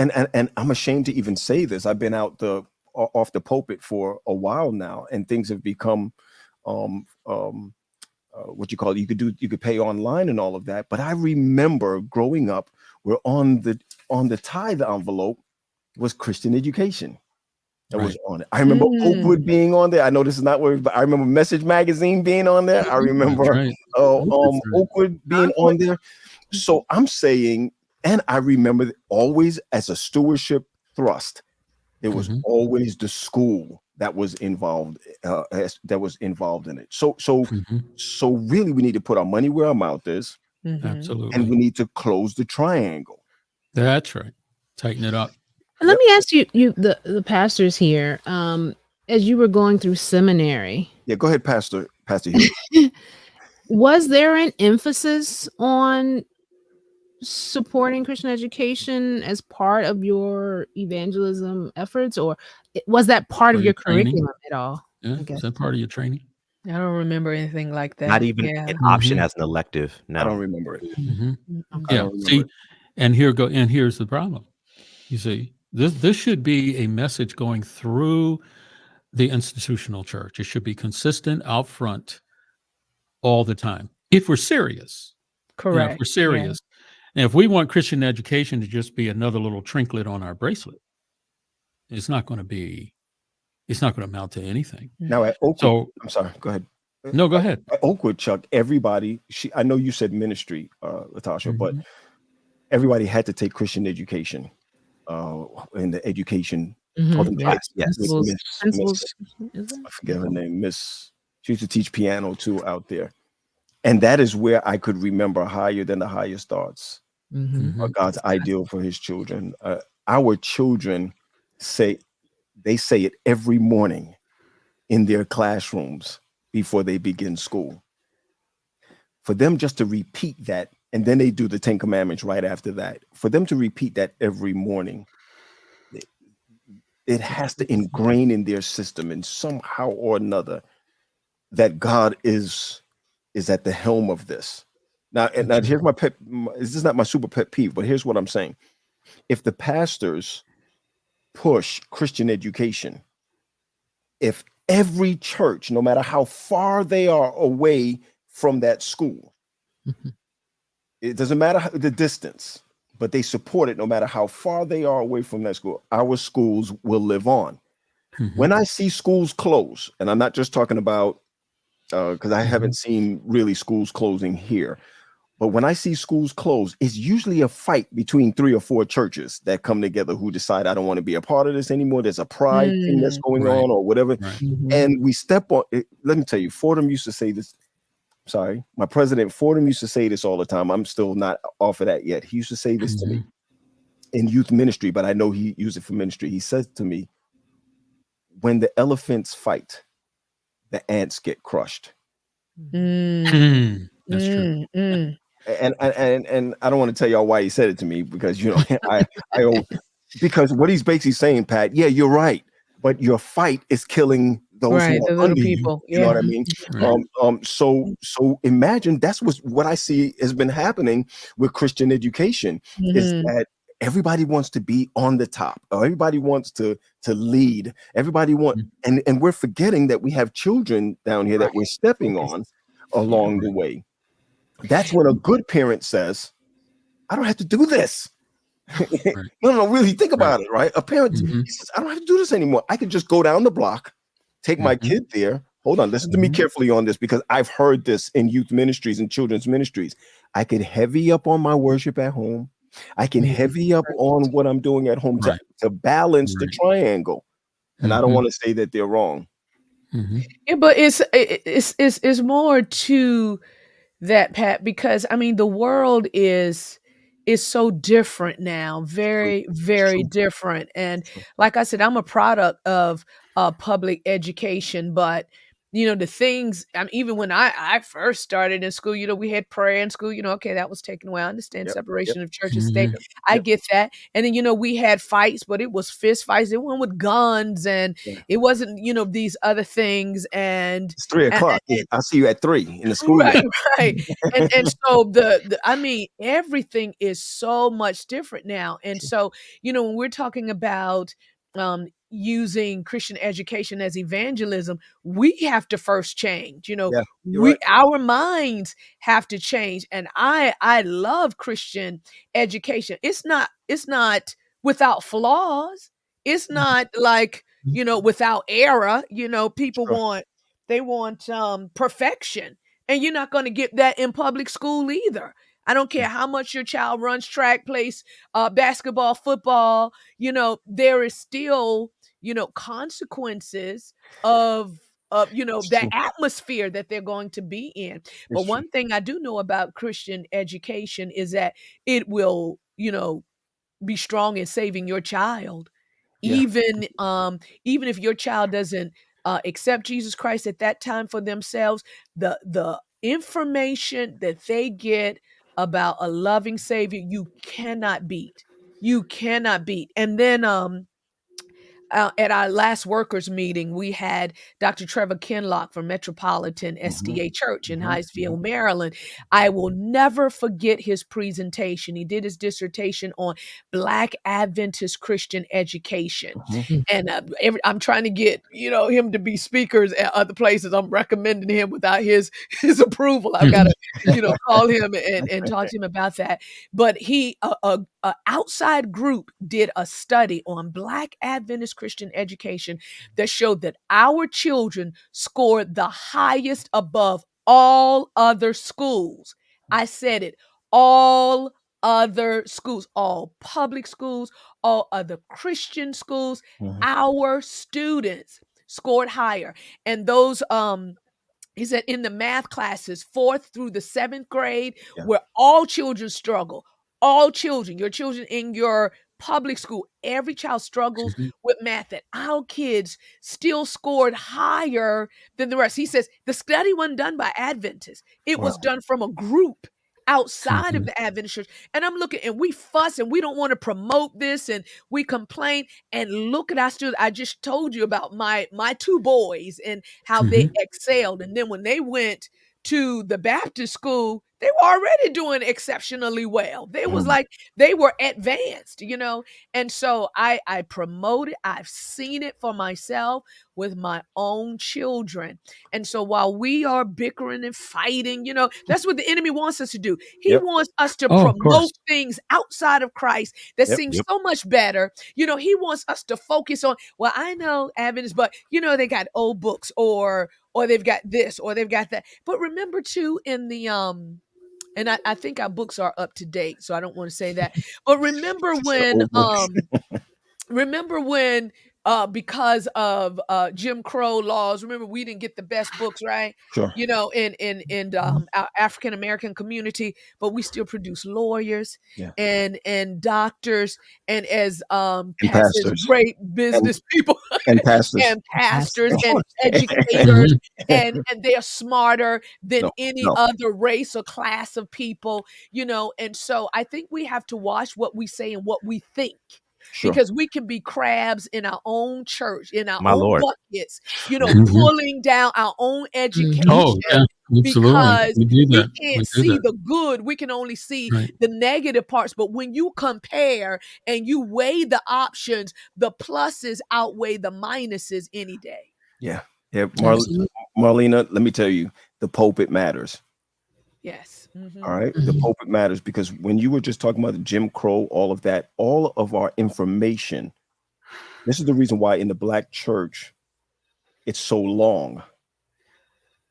S2: I'm ashamed to even say this. I've been off the pulpit for a while now, and things have become um what you call it. You could pay online and all of that. But I remember growing up where on the tithe envelope was Christian education that was
S4: Right.
S2: on it. I remember
S3: Mm.
S2: Oakwood being on there. I know this is not where, but I remember Message Magazine being on there. I
S4: That's
S2: remember
S4: right. That's right.
S2: Oakwood being on there. So I'm saying, and I remember always as a stewardship thrust, there was
S4: Mhm.
S2: always the school that was involved, in it.
S4: Mhm.
S2: So really, we need to put our money where our mouth is,
S3: Mhm.
S2: and
S4: Absolutely.
S2: we need to close the triangle.
S4: That's right. Tighten it up.
S1: And let
S2: Yep.
S1: me ask you the pastors here, as you were going through seminary,
S2: Yeah. Go ahead, Pastor Hill.
S1: was there an emphasis on supporting Christian education as part of your evangelism efforts, or was that part
S4: Part
S1: of
S4: of
S1: your
S4: your training.
S1: curriculum at all?
S4: Yeah.
S1: I
S4: Is
S1: guess.
S4: that part of your training?
S3: I don't remember anything like
S5: Not
S3: that.
S5: even
S3: Yeah.
S5: an option
S4: Mhm.
S5: as an elective.
S2: I
S5: No.
S2: don't remember it.
S4: Mhm.
S3: Mm-mm.
S2: I
S4: Yeah.
S2: don't remember
S4: See,
S2: it.
S4: and here's the problem. You see, this should be a message going through the institutional church. It should be consistent out front all the time. If we're serious You know, if
S3: Correct.
S4: we're
S3: Yeah.
S4: serious. And if we want Christian education to just be another little trinket on our bracelet, it's not going to be. It's not going to amount to anything.
S2: Now at Oakwood,
S4: So
S2: I'm sorry, go ahead.
S4: no, go ahead.
S2: At Oakwood, Chuck, everybody, I know you said ministry, Latasha, but
S4: Mhm.
S2: everybody had to take Christian education uh, in the education
S1: Mhm.
S2: Olympiad
S1: Yep.
S5: Yes, yes.
S2: with
S1: Principals.
S2: Miss,
S1: Principals. Is that?
S2: I forget her name, Miss, she used to teach piano too out there. And that is where I could remember higher than the highest thoughts
S1: Mhm.
S2: are
S4: Mhm.
S2: God's ideal for his children. Our children say, they say it every morning in their classrooms before they begin school. For them just to repeat that, and then they do the Ten Commandments right after that. For them to repeat that every morning, it, it has to ingrain in their system in somehow or another that God is at the helm of this. Now, and now
S4: Mhm.
S2: here's my pet. This is not my super pet peeve, but here's what I'm saying: if the pastors push Christian education, if every church, no matter how far they are away from that school,
S1: Mhm.
S2: it doesn't matter the distance, but they support it no matter how far they are away from that school, our schools will live on.
S4: Mhm.
S2: When I see schools close, and I'm not just talking about because I haven't
S4: Mhm.
S2: seen really schools closing here. But when I see schools close, it's usually a fight between three or four churches that come together who decide I don't want to be a part of this anymore. There's a pride thing that's
S3: Mm.
S2: going
S4: Right.
S2: on or whatever.
S4: Right.
S1: Mhm.
S2: And we step on it. Let me tell you, Fordham used to say this. Sorry, my president Fordham used to say this all the time. I'm still not off of that yet. He used to say this to me
S4: Mhm.
S2: in youth ministry, but I know he used it for ministry. He says to me, when the elephants fight, the ants get crushed.
S3: Mm.
S4: Hmm. That's true.
S3: Mm. Mm.
S2: And I don't want to tell y'all why he said it to me because I owe because what he's basically saying, Pat, yeah, you're right, but your fight is killing those who
S3: Right.
S2: are
S3: The little
S2: under you.
S3: people.
S2: You know what
S3: Yeah.
S2: I mean?
S4: Right.
S2: So imagine that's what I see has been happening with Christian education is
S3: Mm-hmm.
S2: that everybody wants to be on the top, or everybody wants to lead. Everybody want,
S4: Mhm.
S2: and we're forgetting that we have children down here that we're
S1: Right.
S2: stepping
S1: Focus.
S2: on
S1: Yeah.
S2: along the way. That's when a good parent says, I don't have to do this.
S4: Right.
S2: No, no, really think
S4: Right.
S2: about it, right? A parent,
S4: Mhm.
S2: he says, I don't have to do this anymore. I could just go down the block, take my
S4: Mhm.
S2: kid there. Hold on, listen to me
S4: Mhm.
S2: carefully on this because I've heard this in youth ministries and children's ministries. I could heavy up on my worship at home. I can
S1: Mhm.
S2: heavy up on what I'm doing at home
S4: Right.
S2: to balance the
S4: Right.
S2: triangle. And I don't
S4: Mhm.
S2: want to say that they're wrong.
S4: Mhm.
S3: Yeah, but it's more to that, Pat, because I mean the world is so different now,
S2: True,
S3: very very
S2: true,
S3: different. And
S2: true.
S3: like I said, I'm a product of public education, but the things, I mean, even when I first started in school, we had prayer in school. Okay, that was taken away. I understand
S2: Yep, yep,
S3: separation of church and state.
S4: Mhm.
S2: yep,
S3: I
S2: yep.
S3: get that. And then we had fights, but it was fist fights. It went with guns, and
S2: Yeah.
S3: it wasn't these other things.
S2: It's 3 o'clock. I'll see you at 3 in the schoolyard.
S3: Right, right. And so the I mean, everything is so much different now. And
S2: True.
S3: so, when we're talking about using Christian education as evangelism, we have to first change.
S2: Yeah, you're
S3: We
S2: right.
S3: our minds have to change. And I love Christian education. It's not without flaws. It's not like, without error. People
S2: Sure.
S3: want perfection, and you're not going to get that in public school either. I don't care how much your child runs track, plays basketball, football. There is still consequences of
S2: It's
S3: the
S2: true.
S3: atmosphere that they're going to be in. But
S2: It's true.
S3: one thing I do know about Christian education is that it will be strong in saving your child,
S2: Yeah.
S3: even if your child doesn't accept Jesus Christ at that time for themselves. The information that they get about a loving Savior, you cannot beat. And then at our last workers meeting, we had Dr. Trevor Kinlock from Metropolitan SDA Church in Hyattsville, Maryland. I will never forget his presentation. He did his dissertation on Black Adventist Christian education. And I'm trying to get, him to be speakers at other places. I'm recommending him without his approval. I've got to, call him and talk to him about that. But he, a outside group did a study on Black Adventist Christian education that showed that our children scored the highest above all other schools. I said it, all other schools, all public schools, all other Christian schools, our students scored higher. And those he said in the math classes, 4th through the 7th grade, where all children struggle, all children, your children in your public school, every child struggles with math, that our kids still scored higher than the rest. He says the study wasn't done by Adventists. It was done from a group outside of the Adventist church. And I'm looking, and we fuss and we don't want to promote this and we complain. And look at our students. I just told you about my 2 boys and how they excelled. And then when they went to the Baptist school, they were already doing exceptionally well. They was like, they were advanced, And so I promote it. I've seen it for myself with my own children. And so while we are bickering and fighting, that's what the enemy wants us to do. He wants us to promote things outside of Christ that seem so much better. He wants us to focus on, well, I know Adventists, but they got old books or they've got this or they've got that. But remember too, in the and I think our books are up to date, so I don't want to say that. But remember when because of Jim Crow laws, remember we didn't get the best books, right?
S2: Sure.
S3: In our African American community, but we still produce lawyers and doctors and as
S2: pastors.
S3: great business people
S2: And pastors.
S3: and pastors and educators, and they are smarter than any other race or class of people, and so I think we have to watch what we say and what we think.
S2: Sure.
S3: Because we can be crabs in our own church, in our
S5: My
S3: own
S5: Lord.
S3: buckets, pulling down our own education.
S4: Oh, yeah, absolutely.
S3: Because
S4: We do
S3: we
S4: that.
S3: can't
S4: We do
S3: see
S4: that.
S3: the good. We can only see
S4: Right.
S3: the negative parts. But when you compare and you weigh the options, the pluses outweigh the minuses any day.
S2: Yeah.
S1: Absolutely.
S2: Marlena, let me tell you, the pulpit matters.
S3: Yes.
S2: All right. The pulpit matters because when you were just talking about the Jim Crow, all of that, all of our information, this is the reason why in the Black church, it's so long,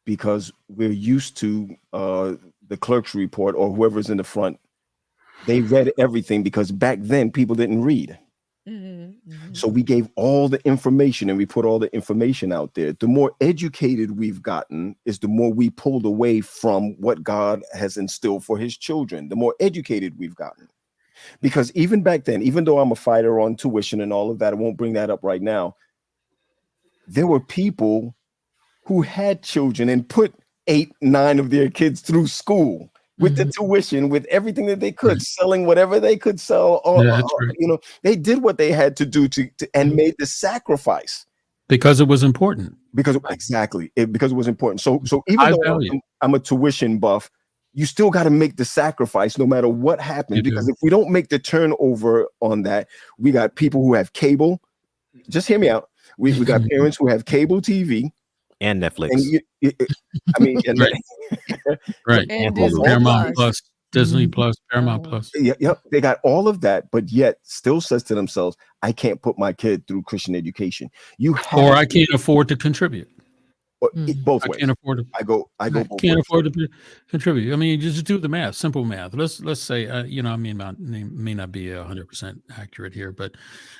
S2: because we're used to the clerk's report or whoever's in the front. They read everything because back then people didn't read. So we gave all the information and we put all the information out there. The more educated we've gotten is the more we pulled away from what God has instilled for his children. The more educated we've gotten. Because even back then, even though I'm a fighter on tuition and all of that, I won't bring that up right now. There were people who had children and put 8, 9 of their kids through school with the tuition, with everything that they could, selling whatever they could sell.
S4: That's right.
S2: They did what they had to do to and made the sacrifice
S4: Because it was important.
S2: because because it was important. So even
S4: High
S2: though
S4: value.
S2: I'm a tuition buff, you still got to make the sacrifice no matter what happens.
S4: You
S2: Because
S4: do.
S2: if we don't make the turnover on that, we got people who have cable. Just hear me out. We got parents who have cable TV
S5: And Netflix.
S2: and I mean, and
S4: Right. Right.
S3: And
S5: Hulu.
S3: Disney
S4: Paramount
S3: Plus.
S4: Plus, Disney Plus, Paramount Plus.
S2: Yep, they got all of that, but yet still says to themselves, I can't put my kid through Christian education. You have
S4: Or I can't afford to contribute.
S2: both
S4: I
S2: ways.
S4: can't afford to.
S2: I go both
S4: Can't
S2: ways.
S4: afford to contribute. I mean, just do the math, simple math. Let's say, I may not be 100% accurate here, but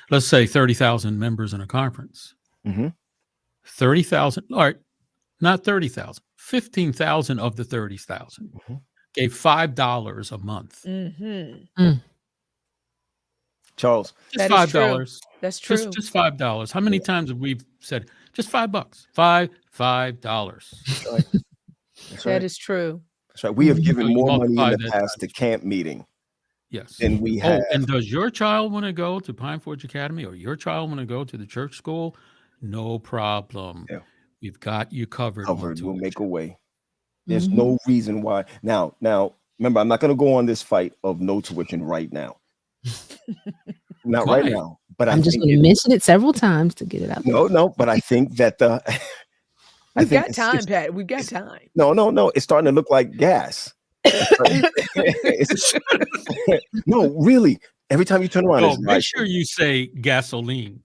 S4: let's say 30,000 members in a conference. 30,000. All right, not 30,000. 15,000 of the 30,000 gave $5 a month.
S2: Charles.
S4: Just
S3: That is true.
S4: $5.
S3: That's true.
S4: Just $5. How many times have we said just $5? $5.
S2: That's right.
S3: That is true.
S2: That's right. We have given
S4: So you
S2: more money in
S4: multiply
S2: the
S4: that
S2: past to
S4: times.
S2: camp meeting
S4: Yes.
S2: then we have
S4: Oh, and does your child want to go to Pine Forge Academy or your child want to go to the church school? No problem.
S2: yeah,
S4: We've got you covered on
S2: covered. We'll make a
S4: tuition.
S2: way. There's
S1: Mhm.
S2: no reason why. Now, remember, I'm not going to go on this fight of no tuition right now. Not right
S4: Why?
S2: now. But I
S1: I'm just
S2: think
S1: going to
S2: it.
S1: mention it several times to get it out there.
S2: No. But I think that the. I
S3: We've
S2: think
S3: got time, Pat. We've got
S2: it's
S3: time.
S2: no. It's starting to look like gas. It's starting- it's- no, really. Every time you turn around,
S4: Oh,
S2: it's
S4: make
S2: like
S4: sure you say gasoline.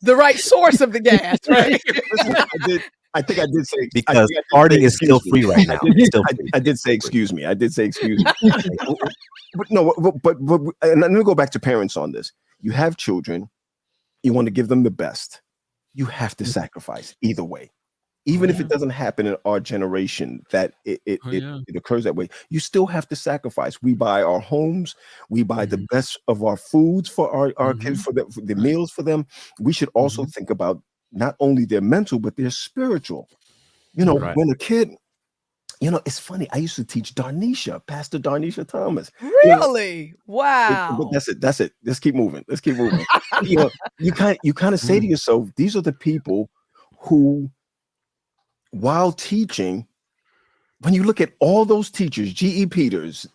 S3: The right source of the gas, right?
S2: listen, I think I did say. I
S5: Because
S2: think I did
S5: farting
S2: say
S5: is still
S2: excuse me.
S5: free right
S2: I
S5: now.
S2: did.
S5: It's still free.
S2: I did say excuse me. I did say excuse me. But no. But and let me go back to parents on this. You have children. You want to give them the best. You have to sacrifice either way. Even if
S3: Yeah.
S2: it doesn't happen in our generation, that
S4: Oh, yeah.
S2: it occurs that way, you still have to sacrifice. We buy our homes, we buy the
S4: Mhm.
S2: best of our foods for our kids,
S4: Mhm.
S2: for the
S4: Right.
S2: meals for them. We should also
S4: Mhm.
S2: think about not only their mental, but their spiritual.
S4: Right.
S5: Right.
S2: When a kid, it's funny. I used to teach Darnisha, Pastor Darnisha Thomas.
S3: Really?
S2: But
S3: Wow.
S2: that's it. Let's keep moving. Let's keep moving. You kind of say to yourself, these are the people who, while teaching, when you look at all those teachers, G.E. Peters,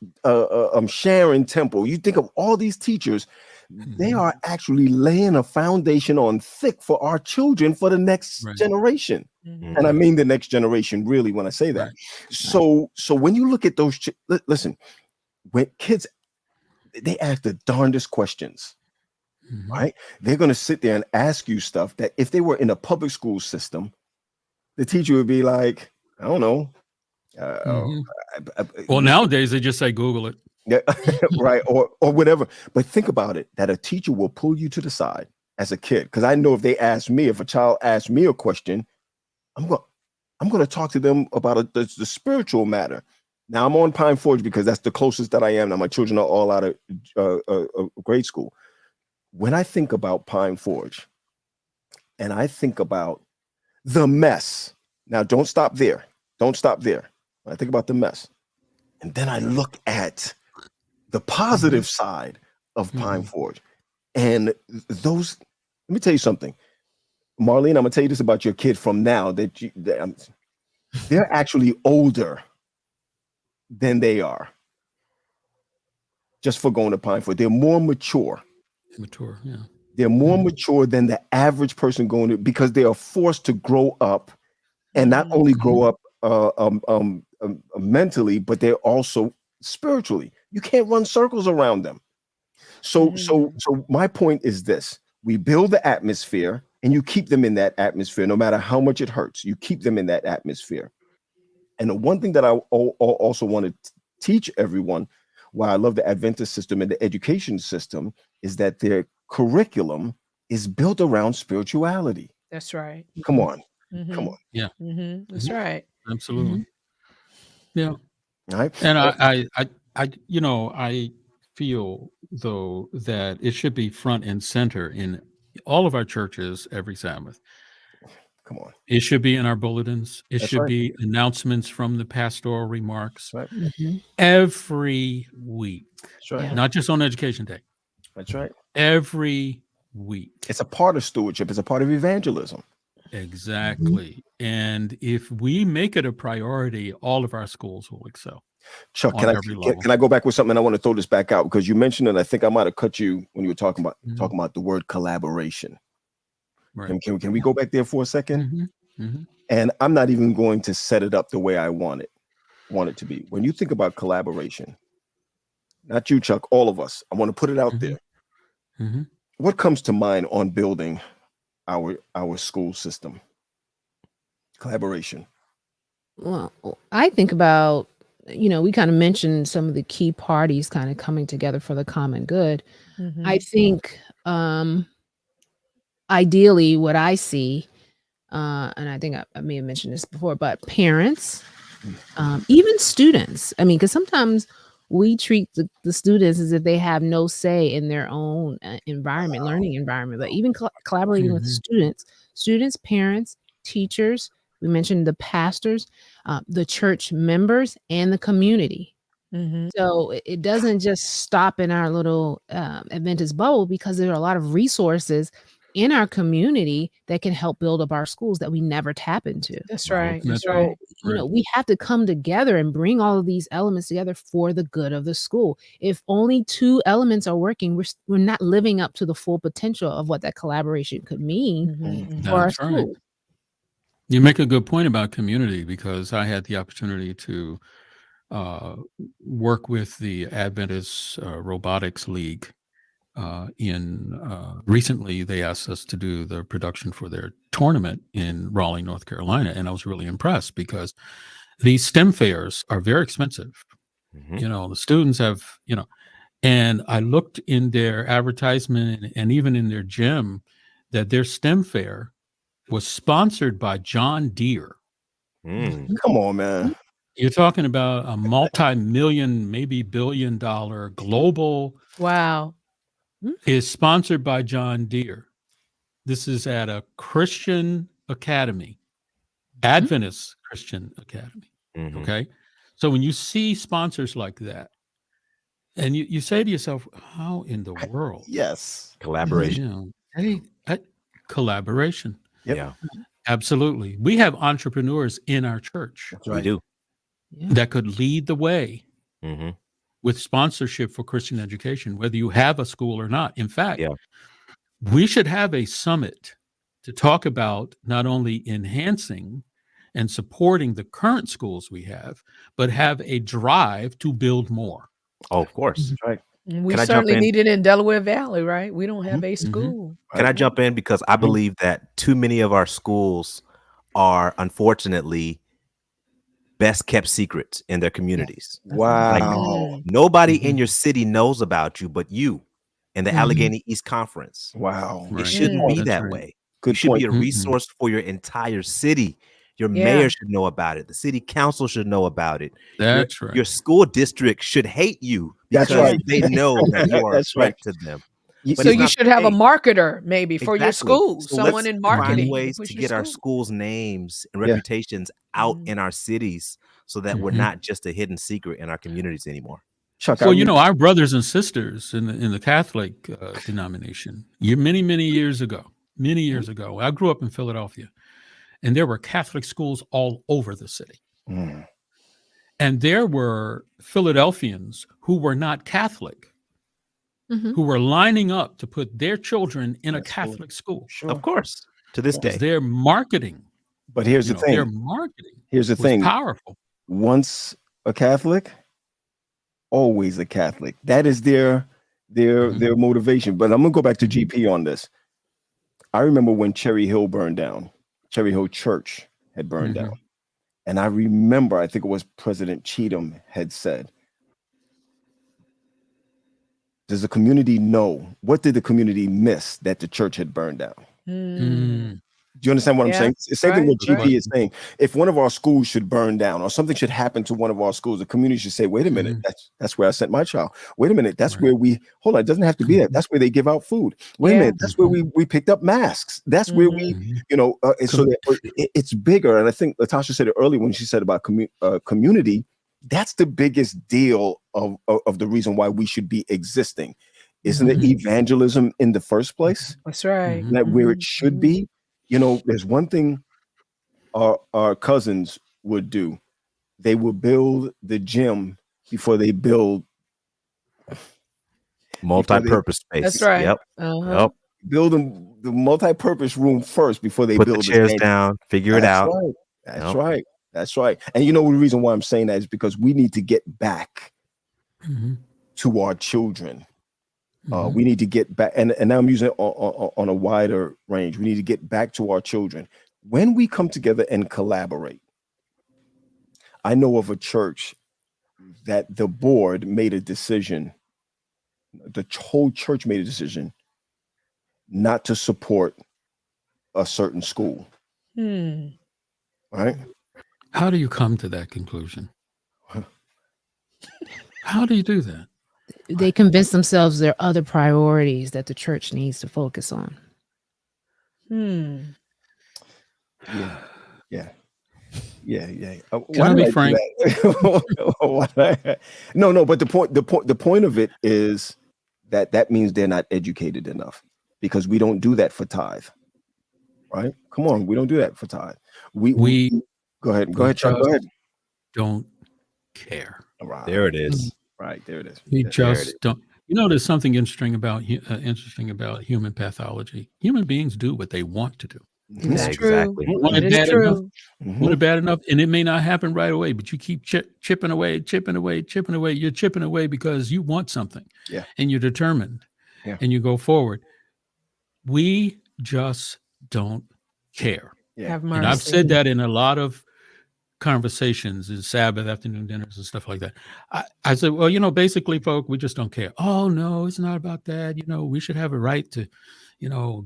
S2: Sharon Temple, you think of all these teachers, they
S4: Mhm.
S2: are actually laying a foundation on thick for our children for the next
S4: Right.
S2: generation.
S3: Mhm.
S2: And I
S4: Right.
S2: mean the next generation, really, when I say that.
S4: Right.
S2: So when you look at those, listen, when kids, they ask the darndest questions,
S4: Mhm.
S2: right? They're going to sit there and ask you stuff that if they were in a public school system, the teacher would be like, I don't know. Uh,
S4: Mhm.
S2: I-
S4: Well,
S2: you
S4: nowadays they just say Google it.
S2: Yeah, right, or whatever. But think about it: that a teacher will pull you to the side as a kid. Because I know if a child asks me a question, I'm going, I'm going to talk to them about the spiritual matter. Now I'm on Pine Forge because that's the closest that I am. Now my children are all out of grade school. When I think about Pine Forge, and I think about the mess. Now don't stop there. Don't stop there. When I think about the mess, and then I look at the positive side of Pine
S4: Mhm.
S2: Forge. And those, let me tell you something, Marlene. I'm gonna tell you this about your kid from now they're actually older than they are just for going to Pine Forge. They're more mature.
S4: Mature. Yeah.
S2: They're more
S4: Mhm.
S2: mature than the average person going to because they are forced to grow up and not only
S3: Mhm.
S2: grow up mentally, but they're also spiritually. You can't run circles around them. So, so,
S3: Mhm.
S2: so my point is this: we build the atmosphere, and you keep them in that atmosphere, no matter how much it hurts. You keep them in that atmosphere. And the one thing that I also want to teach everyone, why I love the Adventist system and the education system, is that their curriculum is built around spirituality.
S3: That's right.
S2: Come on, come
S3: Mhm.
S2: on,
S4: Yeah.
S3: Mhm. That's
S4: Mhm.
S3: right.
S4: Absolutely.
S1: Mhm.
S4: Yeah.
S2: all right?
S4: And I feel though that it should be front and center in all of our churches every Sabbath.
S2: Come on,
S4: It should be in our bulletins. It
S2: that's
S4: should
S2: right,
S4: be announcements from the pastoral remarks
S2: that's right,
S1: Mhm.
S4: every week,
S2: that's right,
S1: Yeah.
S4: not just on Education Day.
S2: that's right.
S4: Every week.
S2: It's a part of stewardship. It's a part of evangelism.
S1: Mhm.
S4: Exactly. And if we make it a priority, all of our schools will excel
S2: Chuck,
S4: on every level.
S2: can I go back with something? I want to throw this back out because you mentioned it. I think I might have cut you when you were
S4: Mhm.
S2: talking about the word collaboration.
S4: Right.
S2: Can we go back there for a second?
S4: Mhm. Mhm.
S2: And I'm not even going to set it up the way I want it to be. When you think about collaboration, not you, Chuck, all of us, I want to put it out
S4: Mhm.
S2: there.
S4: Mhm.
S2: What comes to mind on building our school system? Collaboration.
S1: Well, I think about, we kind of mentioned some of the key parties kind of coming together for the common good. I
S3: Mhm.
S1: think ideally what I see, and I think I may have mentioned this before, but parents, even students. I mean, because sometimes we treat the students as if they have no say in their own environment, learning environment, but even collaborating with
S4: Mhm.
S1: students, parents, teachers, We mentioned the pastors, the church members, and the community.
S3: Mm-hmm.
S1: So it doesn't just stop in our little Adventist bubble, because there are a lot of resources in our community that can help build up our schools that we never tap into.
S3: That's
S4: Right.
S3: right. That's
S1: So,
S3: right.
S4: Right.
S1: we have to come together and bring all of these elements together for the good of the school. If only two elements are working, we're not living up to the full potential of what that collaboration could mean
S3: Mm-hmm.
S1: for our
S4: That's right.
S1: school.
S4: You make a good point about community, because I had the opportunity to work with the Adventist Robotics League. Recently, they asked us to do the production for their tournament in Raleigh, North Carolina, and I was really impressed, because these STEM fairs are very expensive.
S5: Mhm.
S4: The students have, and I looked in their advertisement and even in their gym that their STEM fair was sponsored by John Deere.
S5: Mm.
S2: Come on, man.
S4: You're talking about a multi-million, maybe billion-dollar global
S3: Wow.
S4: is sponsored by John Deere. This is at a Christian academy, Adventist Christian Academy.
S5: Mhm.
S4: Okay. So when you see sponsors like that, and you say to yourself, how in the world,
S2: Yes.
S5: Collaboration.
S4: collaboration?
S2: Yep.
S5: Yeah,
S4: Absolutely. We have entrepreneurs in our church
S2: That's
S5: we
S2: right.
S5: do.
S1: Yeah.
S4: that could lead the way
S5: Mhm.
S4: with sponsorship for Christian education, whether you have a school or not. In fact,
S5: Yeah.
S4: we should have a summit to talk about not only enhancing and supporting the current schools we have, but have a drive to build more.
S5: Oh, of course.
S2: That's right.
S3: And we
S5: Can I jump
S3: certainly
S5: in?
S3: need it in Delaware Valley, right? We don't have a
S4: Mhm.
S3: school.
S5: Can I
S2: Right.
S5: jump in? Because I
S2: Mhm.
S5: believe that too many of our schools are unfortunately best kept secrets in their communities. Like
S2: Wow.
S3: Mm.
S5: nobody in
S4: Mhm.
S5: your city knows about you but you and the
S1: Mhm.
S5: Allegheny East Conference.
S2: Wow.
S5: It
S4: Right.
S5: shouldn't
S3: Mm.
S5: be
S4: That's
S5: that
S4: right.
S5: way. You
S2: Good
S5: should be
S2: point.
S5: a
S4: Mhm.
S5: resource for your entire city. Your
S3: Yeah.
S5: mayor should know about it. The city council should know about it. Your
S4: That's right.
S5: your school district should hate you
S2: That's
S5: because
S3: Yeah.
S2: right.
S5: they know that you are a
S2: That's right.
S5: threat to them. But
S3: So
S5: it's
S3: you
S5: not
S3: should
S5: the
S3: have a
S5: case.
S3: marketer maybe for your
S5: Exactly.
S3: school,
S5: So
S3: someone
S5: let's
S3: in
S5: find
S3: marketing to
S5: ways to
S3: push your
S5: get our
S3: school.
S5: schools' names and
S2: Yeah.
S5: reputations out
S3: Mhm.
S5: in our cities so that we're
S4: Mhm.
S5: not just a hidden secret in our communities anymore.
S2: Chuck,
S4: Well, our brothers and sisters in the Catholic denomination, many years ago, I grew up in Philadelphia, and there were Catholic schools all over the city.
S2: Mm,
S4: And there were Philadelphians who were not Catholic,
S1: Mhm.
S4: who were lining up to put their children in a
S2: that's cool.
S4: Catholic school,
S5: Of
S2: Sure.
S5: course, to this
S2: Yeah.
S4: because
S5: day.
S4: their marketing,
S2: But here's the
S4: their
S2: thing.
S4: marketing
S2: Here's the
S4: was
S2: thing.
S4: powerful.
S2: Once a Catholic, always a Catholic. That is
S4: Mhm.
S2: their motivation. But I'm gonna go back to
S4: Mhm.
S2: GP on this. I remember when Cherry Hill burned down. Cherry Hill Church had burned down.
S4: Mhm.
S2: And I remember, I think it was President Cheatham had said, does the community know? What did the community miss that the church had burned down?
S3: Mm.
S2: Do you understand what I'm
S3: Yeah.
S2: saying? It's the same thing
S3: Right.
S2: what
S4: Good
S2: GP
S3: Right.
S2: is
S4: question.
S2: saying. If one of our schools should burn down or something should happen to one of our schools, the community should say, wait a minute,
S4: Mhm.
S2: that's where I sent my child. Wait a minute, that's
S4: Right.
S2: where hold on, it doesn't have to be that.
S4: Mhm.
S2: That's where they give out food. Wait a
S3: Yeah.
S2: minute, that's where
S4: Mhm.
S2: we picked up masks. That's where we,
S3: Mhm.
S4: Mhm.
S2: and so
S4: Com-
S2: that it's bigger. And I think Latasha said it earlier when she said about community. That's the biggest deal of the reason why we should be existing. Isn't it
S4: Mhm.
S2: evangelism in the first place?
S3: That's right.
S4: Mhm.
S2: That where it
S3: Mhm.
S2: should
S3: Mhm.
S2: be. There's one thing our cousins would do. They would build the gym before they before they
S5: Multi-purpose
S3: That's
S5: space.
S3: right.
S5: Yep.
S3: Uh-huh.
S5: Yep.
S2: build the multi-purpose room first before they
S5: Put the
S2: build the
S5: chairs
S2: stadium.
S5: down, figure it
S2: That's
S5: out.
S2: right. That's
S5: Yep.
S2: right. That's right. And the reason why I'm saying that is because we need to get back
S4: Mhm.
S2: to our children.
S4: Mhm.
S2: We need to get back, and now I'm using it on a wider range. We need to get back to our children. When we come together and collaborate, I know of a church that the board made a decision, the whole church made a decision not to support a certain school.
S3: Hmm.
S2: Right?
S4: How do you come to that conclusion? How do you do that?
S1: They convince themselves there are other priorities that the church needs to focus on.
S3: Hmm.
S2: Yeah. Yeah. Yeah.
S4: Can
S2: Why
S4: I
S2: did
S4: be
S2: I do
S4: frank?
S2: that? Why did no. But the point of it is that means they're not educated enough because we don't do that for tithe, right? Come on, we don't do that for tithe. We
S4: We
S2: go
S4: we
S2: ahead, Chuck. Go
S4: just
S2: ahead.
S4: don't care.
S5: There
S2: Right,
S5: it is.
S2: right. There it is.
S4: We
S5: There it is.
S4: just don't. You know, there's something interesting about human pathology. Human beings do what they want to do.
S2: Mm-hmm.
S3: It's
S5: Yeah,
S3: true.
S5: exactly.
S4: Want
S3: That
S4: it
S3: is
S4: bad enough.
S3: true.
S4: Want
S2: Mm-hmm.
S4: it bad enough, and it may not happen right away, but you keep chipping away, chipping away, chipping away. You're chipping away because you want something,
S2: Yeah,
S4: and you're determined,
S2: yeah,
S4: and you go forward. We just don't care.
S2: yeah.
S3: Have
S4: And I've
S3: mercy.
S4: said that in a lot of conversations and Sabbath afternoon dinners and stuff like that. I said, well, basically, folk, we just don't care. Oh, no, it's not about that. We should have a right to,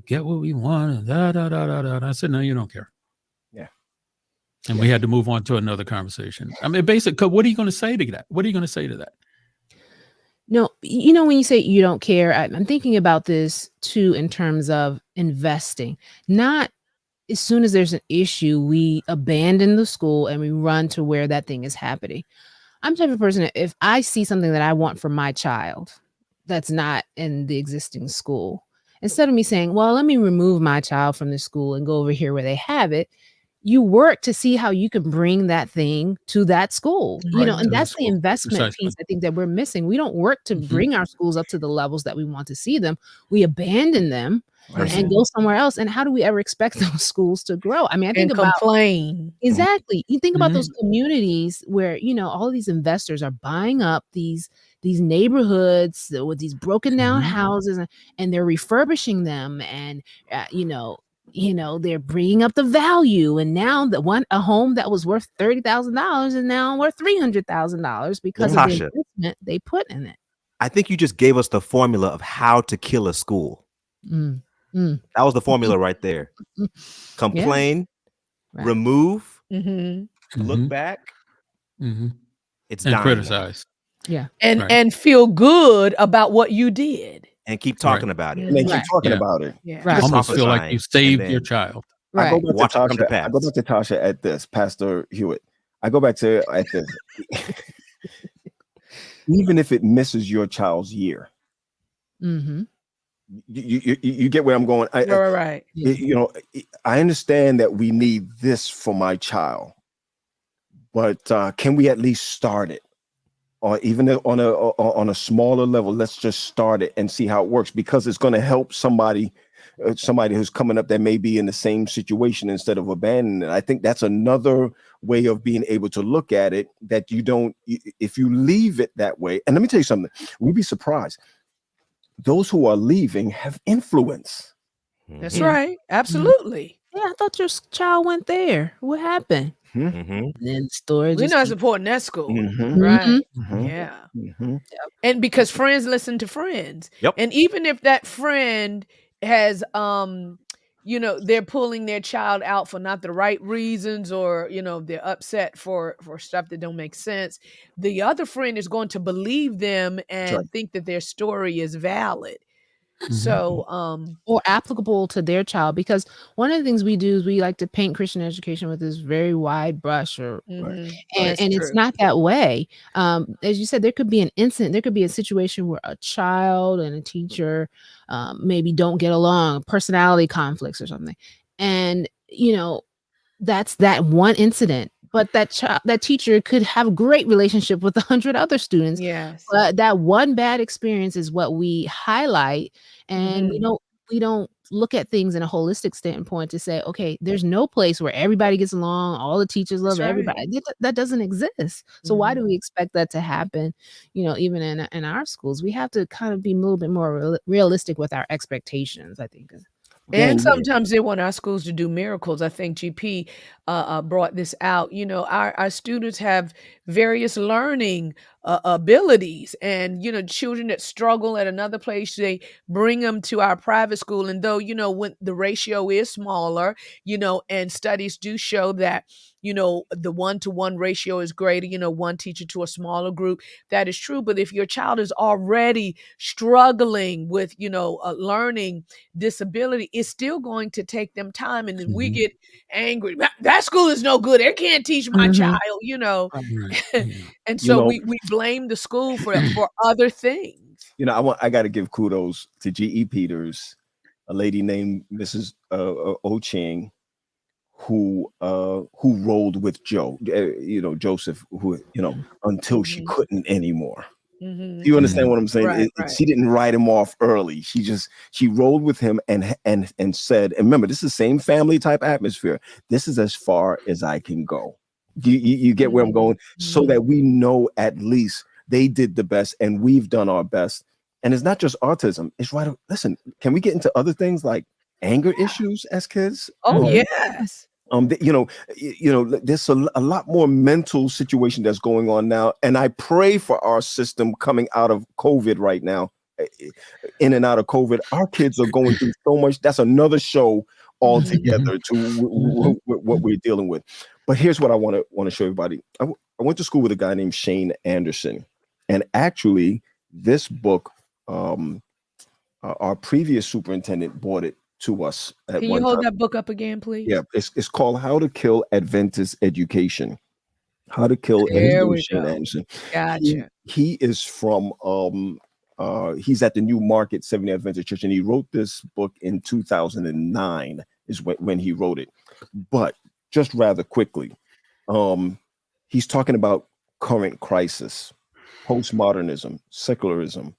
S4: get what we want. And da, da, da, da, da. And I said, no, you don't care.
S2: Yeah.
S4: And
S2: Yeah.
S4: we had to move on to another conversation. I mean, basically, what are you going to say to that? What are you going to say to that?
S1: No, when you say you don't care, I'm thinking about this too in terms of investing. Not as soon as there's an issue, we abandon the school and we run to where that thing is happening. I'm the type of person that if I see something that I want for my child that's not in the existing school, instead of me saying, well, let me remove my child from the school and go over here where they have it, you work to see how you can bring that thing to that school,
S4: Right.
S1: and
S4: To the
S1: that's the
S4: school.
S1: investment
S4: Precisely.
S1: piece I think that we're missing. We don't work to
S4: Mhm.
S1: bring our schools up to the levels that we want to see them. We abandon them
S2: Right.
S1: and go somewhere else. And how do we ever expect those schools to grow? I mean, I think
S3: And
S1: about
S3: complain.
S1: exactly. You think about those
S4: Mhm.
S1: communities where, all of these investors are buying up these neighborhoods with these broken down
S4: Mhm.
S1: houses and they're refurbishing them and they're bringing up the value and now a home that was worth $30,000 is now worth $300,000 because of the
S5: Tasha,
S1: investment they put in it.
S5: I think you just gave us the formula of how to kill a school.
S1: Mm, mm,
S5: That was the formula right there.
S1: mm. Yeah,
S5: Complain,
S1: right.
S5: remove,
S3: Mhm.
S5: look
S4: Mhm.
S5: back.
S4: Mhm.
S5: It's
S4: And
S5: dying now.
S4: criticize.
S1: Yeah,
S3: And
S4: Right.
S3: and feel good about what you did.
S5: And keep
S4: Right.
S5: talking about it.
S2: And then keep
S1: right,
S2: talking
S4: Yeah.
S2: about it.
S3: Yeah.
S1: right,
S5: Keep
S4: Almost feel like you
S5: prophesying. And
S4: saved your
S5: then
S4: child.
S2: I go
S1: right.
S2: back to
S5: watch it come to
S2: Tasha. I go
S5: pass.
S2: back to Tasha at this, Pastor Hewitt. I go back to at this. Even if it misses your child's year,
S1: Mm-hmm.
S2: you get where I'm going.
S3: Right.
S1: Yeah.
S2: I understand that we need this for my child, but can we at least start it, or even on a smaller level? Let's just start it and see how it works because it's going to help somebody who's coming up that may be in the same situation instead of abandoning it. I think that's another way of being able to look at it that you don't, if you leave it that way. And let me tell you something, we'd be surprised. Those who are leaving have influence.
S3: That's
S1: Yeah.
S3: right. Absolutely.
S1: Yeah, I thought your child went there. What happened?
S2: Hmm.
S5: Mm-hmm.
S1: And then the story
S3: We're
S1: just
S3: not
S1: keeps.
S3: supporting that school.
S2: Mm-hmm.
S3: Right.
S2: Mm-hmm.
S3: Yeah.
S2: Mm-hmm.
S3: And because friends listen to friends.
S5: Yep.
S3: And even if that friend has they're pulling their child out for not the right reasons or they're upset for stuff that don't make sense, the other friend is going to believe them
S2: That's right.
S3: and think that their story is valid.
S4: Mhm.
S3: So
S1: Or applicable to their child, because one of the things we do is we like to paint Christian education with this very wide brush,
S2: Right.
S3: mhm,
S1: and
S3: that's
S1: it's
S3: true.
S1: not that way. As you said, there could be an incident, there could be a situation where a child and a teacher maybe don't get along, personality conflicts or something, and that's that one incident. But that teacher could have a great relationship with 100 other students.
S3: Yes.
S1: But that one bad experience is what we highlight, and
S3: Mhm.
S1: we don't look at things in a holistic standpoint to say, okay, there's no place where everybody gets along, all the teachers love
S3: That's right.
S1: everybody. That doesn't exist. So why
S3: Mhm.
S1: do we expect that to happen? Even in our schools, we have to kind of be a little bit more realistic with our expectations, I think.
S3: And
S2: Again,
S3: sometimes they want our schools to do miracles. I think GP brought this out. Our students have various learning abilities, and children that struggle at another place, they bring them to our private school. And though when the ratio is smaller, and studies do show that the 1-to-1 ratio is greater, one teacher to a smaller group. That is true. But if your child is already struggling with, a learning disability, it's still going to take them time. And then we
S4: Mhm.
S3: get angry. That school is no good. It can't teach my
S1: Mhm.
S3: child.
S4: Right. Yeah.
S3: And
S2: You
S3: so
S2: know,
S3: we blame the school for other things.
S2: I got to give kudos to GE Peters, a lady named Mrs. O Ching, who rolled with Joseph, who until she
S3: Hmm.
S2: couldn't anymore.
S3: Hmm.
S2: Do you understand
S4: Mhm.
S2: what I'm saying?
S3: Right, right.
S2: She didn't write him off early. She rolled with him and said, and remember, this is the same family type atmosphere. This is as far as I can go. You get where I'm going, so
S3: Mhm.
S2: that we know at least they did the best and we've done our best. And it's not just autism. It's right. Listen, can we get into other things like anger issues as kids?
S3: Oh,
S1: Mhm.
S3: yes.
S2: There's a lot more mental situation that's going on now, and I pray for our system coming out of COVID right now. In and out of COVID, our kids are going through so much. That's another show
S3: Mhm.
S2: altogether
S4: Mhm.
S2: to
S4: Mhm.
S2: what we're dealing with. But here's what I want to show everybody. I went to school with a guy named Shane Anderson, and actually, this book, our previous superintendent bought it to us at
S3: Can you
S2: one
S3: hold
S2: time.
S3: that book up again,
S2: Yeah,
S3: please?
S2: it's called How to Kill Adventist Education. How to Kill
S3: There
S2: Education,
S3: we
S2: Shane
S3: go.
S2: Anderson.
S3: Gotcha.
S2: He is from he's at the New Market 70 Adventist Church, and he wrote this book in 2009 is when he wrote it. But just rather quickly, um, he's talking about current crisis, postmodernism, secularism,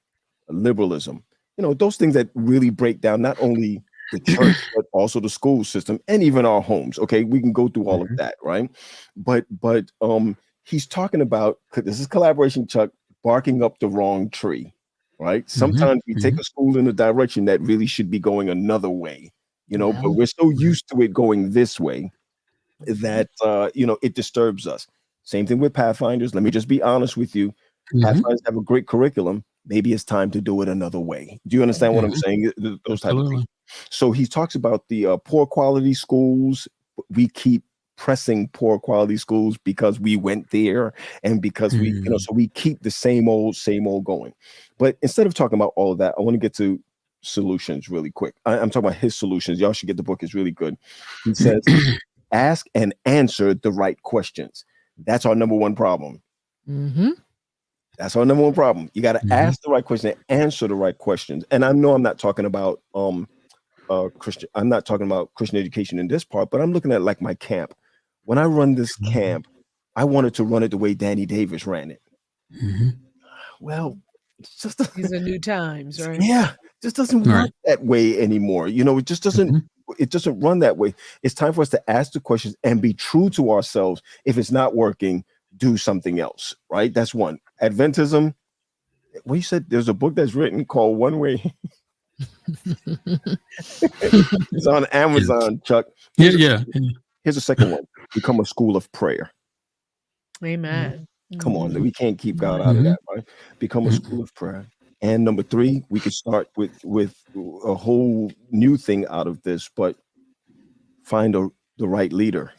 S2: liberalism, those things that really break down not only the church, but also the school system and even our homes. Okay, we can go through all of
S4: Mhm.
S2: that, right? But he's talking about, this is collaboration, Chuck, barking up the wrong tree, right?
S4: Mhm.
S2: Sometimes we take
S4: Mhm.
S2: a school in a direction that really should be going another way, but
S1: Well,
S2: we're so
S4: Right.
S2: used to it going this way
S1: mhm.
S2: that it disturbs us. Same thing with Pathfinders. Let me just be honest with you.
S4: Mhm.
S2: Pathfinders have a great curriculum. Maybe it's time to do it another way. Do you understand what I'm
S4: Mhm.
S2: saying? Those type of things.
S4: Absolutely.
S2: So he talks about the poor quality schools. We keep pressing poor quality schools because we went there and because
S4: Mhm.
S2: so we keep the same old going. But instead of talking about all of that, I want to get to solutions really quick. I'm talking about his solutions. Y'all should get the book. It's really good. He says, ask and answer the right questions. That's our number one problem.
S1: Mhm.
S2: That's our number one problem. You got to
S4: Mhm.
S2: ask the right question and answer the right questions. And I know I'm not talking about Christian. I'm not talking about Christian education in this part, but I'm looking at like my camp. When I run this
S4: Mhm.
S2: camp, I wanted to run it the way Danny Davis ran it.
S4: Mhm.
S2: Well, it's just
S3: These are new times, right?
S2: yeah, just doesn't work
S4: Right.
S2: that way anymore. It just doesn't.
S4: Mhm.
S2: It doesn't run that way. It's time for us to ask the questions and be true to ourselves. If it's not working, do something else. Right? That's one. Adventism. Well, you said there's a book that's written called One Way. It's on
S4: Yeah.
S2: Amazon, Chuck.
S4: Yeah.
S2: Here's a,
S4: Yeah. Yeah.
S2: here's a second one. Become a school of prayer.
S3: Amen.
S2: Come on,
S3: Hmm.
S2: we can't keep God out of
S4: Mhm.
S2: that, right? Become a
S4: Mhm.
S2: school of prayer. And number three, we could start with a whole new thing out of this, but find the right leader.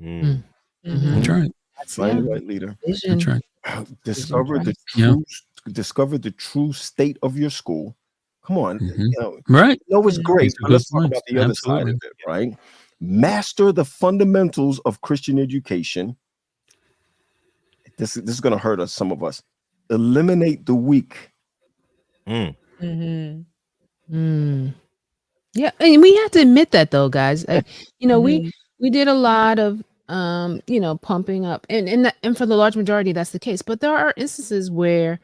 S5: Mm.
S1: Mm.
S4: That's
S1: Mhm.
S3: Hmm.
S4: right.
S1: That's
S2: Find
S1: yeah.
S2: the right leader.
S4: That's
S1: Vision,
S4: right.
S1: vision
S2: Discover the
S1: Christ.
S4: Yeah.
S2: true state of your school. Come on,
S4: Mhm. Right.
S2: it's
S4: These
S2: great,
S4: are
S2: but
S4: good
S2: let's talk
S4: points.
S2: about the other side of
S4: Absolutely.
S2: it, right? Master the fundamentals of Christian education. This is going to hurt us, some of us. Eliminate the weak.
S5: Mm.
S3: Hmm.
S1: Mm. Yeah, and we have to admit that though, guys. You know, we
S3: Hmm.
S1: we did a lot of pumping up, and for the large majority that's the case. But there are instances where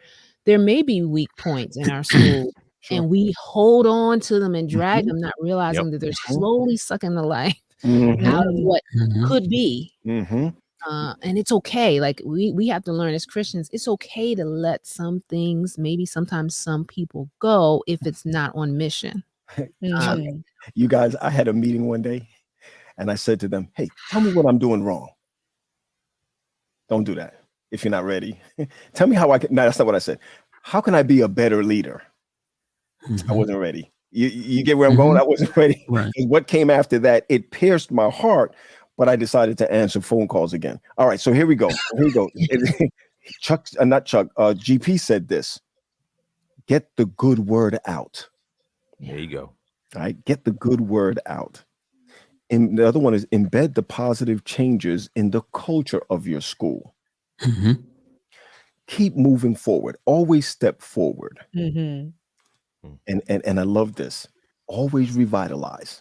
S1: there may be weak points in our school,
S2: Sure.
S1: and we hold on to them and drag
S2: Mhm,
S1: them, not
S5: Yep.
S1: realizing that they're
S2: mhm,
S1: slowly sucking the life
S2: mhm,
S1: out of
S3: Hmm.
S1: what
S4: Mhm.
S1: could be.
S2: mhm.
S1: And it's okay. Like we have to learn as Christians, it's okay to let some things, maybe sometimes some people go if it's not on mission.
S2: Chuck,
S1: Um,
S3: Hmm.
S2: you guys, I had a meeting one day and I said to them, hey, tell me what I'm doing wrong. Don't do that if you're not ready. Tell me how I can. No, that's not what I said. How can I be a better leader? I
S4: Mhm.
S2: wasn't ready. You get where I'm going?
S4: Mhm.
S2: I wasn't ready.
S4: Right.
S2: And what came after that, it pierced my heart. but I decided to answer phone calls again. All right, so here we go. Here we go. Chuck, not Chuck. GP said this: get the good word out.
S5: There you go.
S2: All right, get the good word out. And the other one is embed the positive changes in the culture of your school.
S4: Mhm.
S2: Keep moving forward. Always step forward.
S3: Mm-hmm.
S2: And I love this. Always revitalize,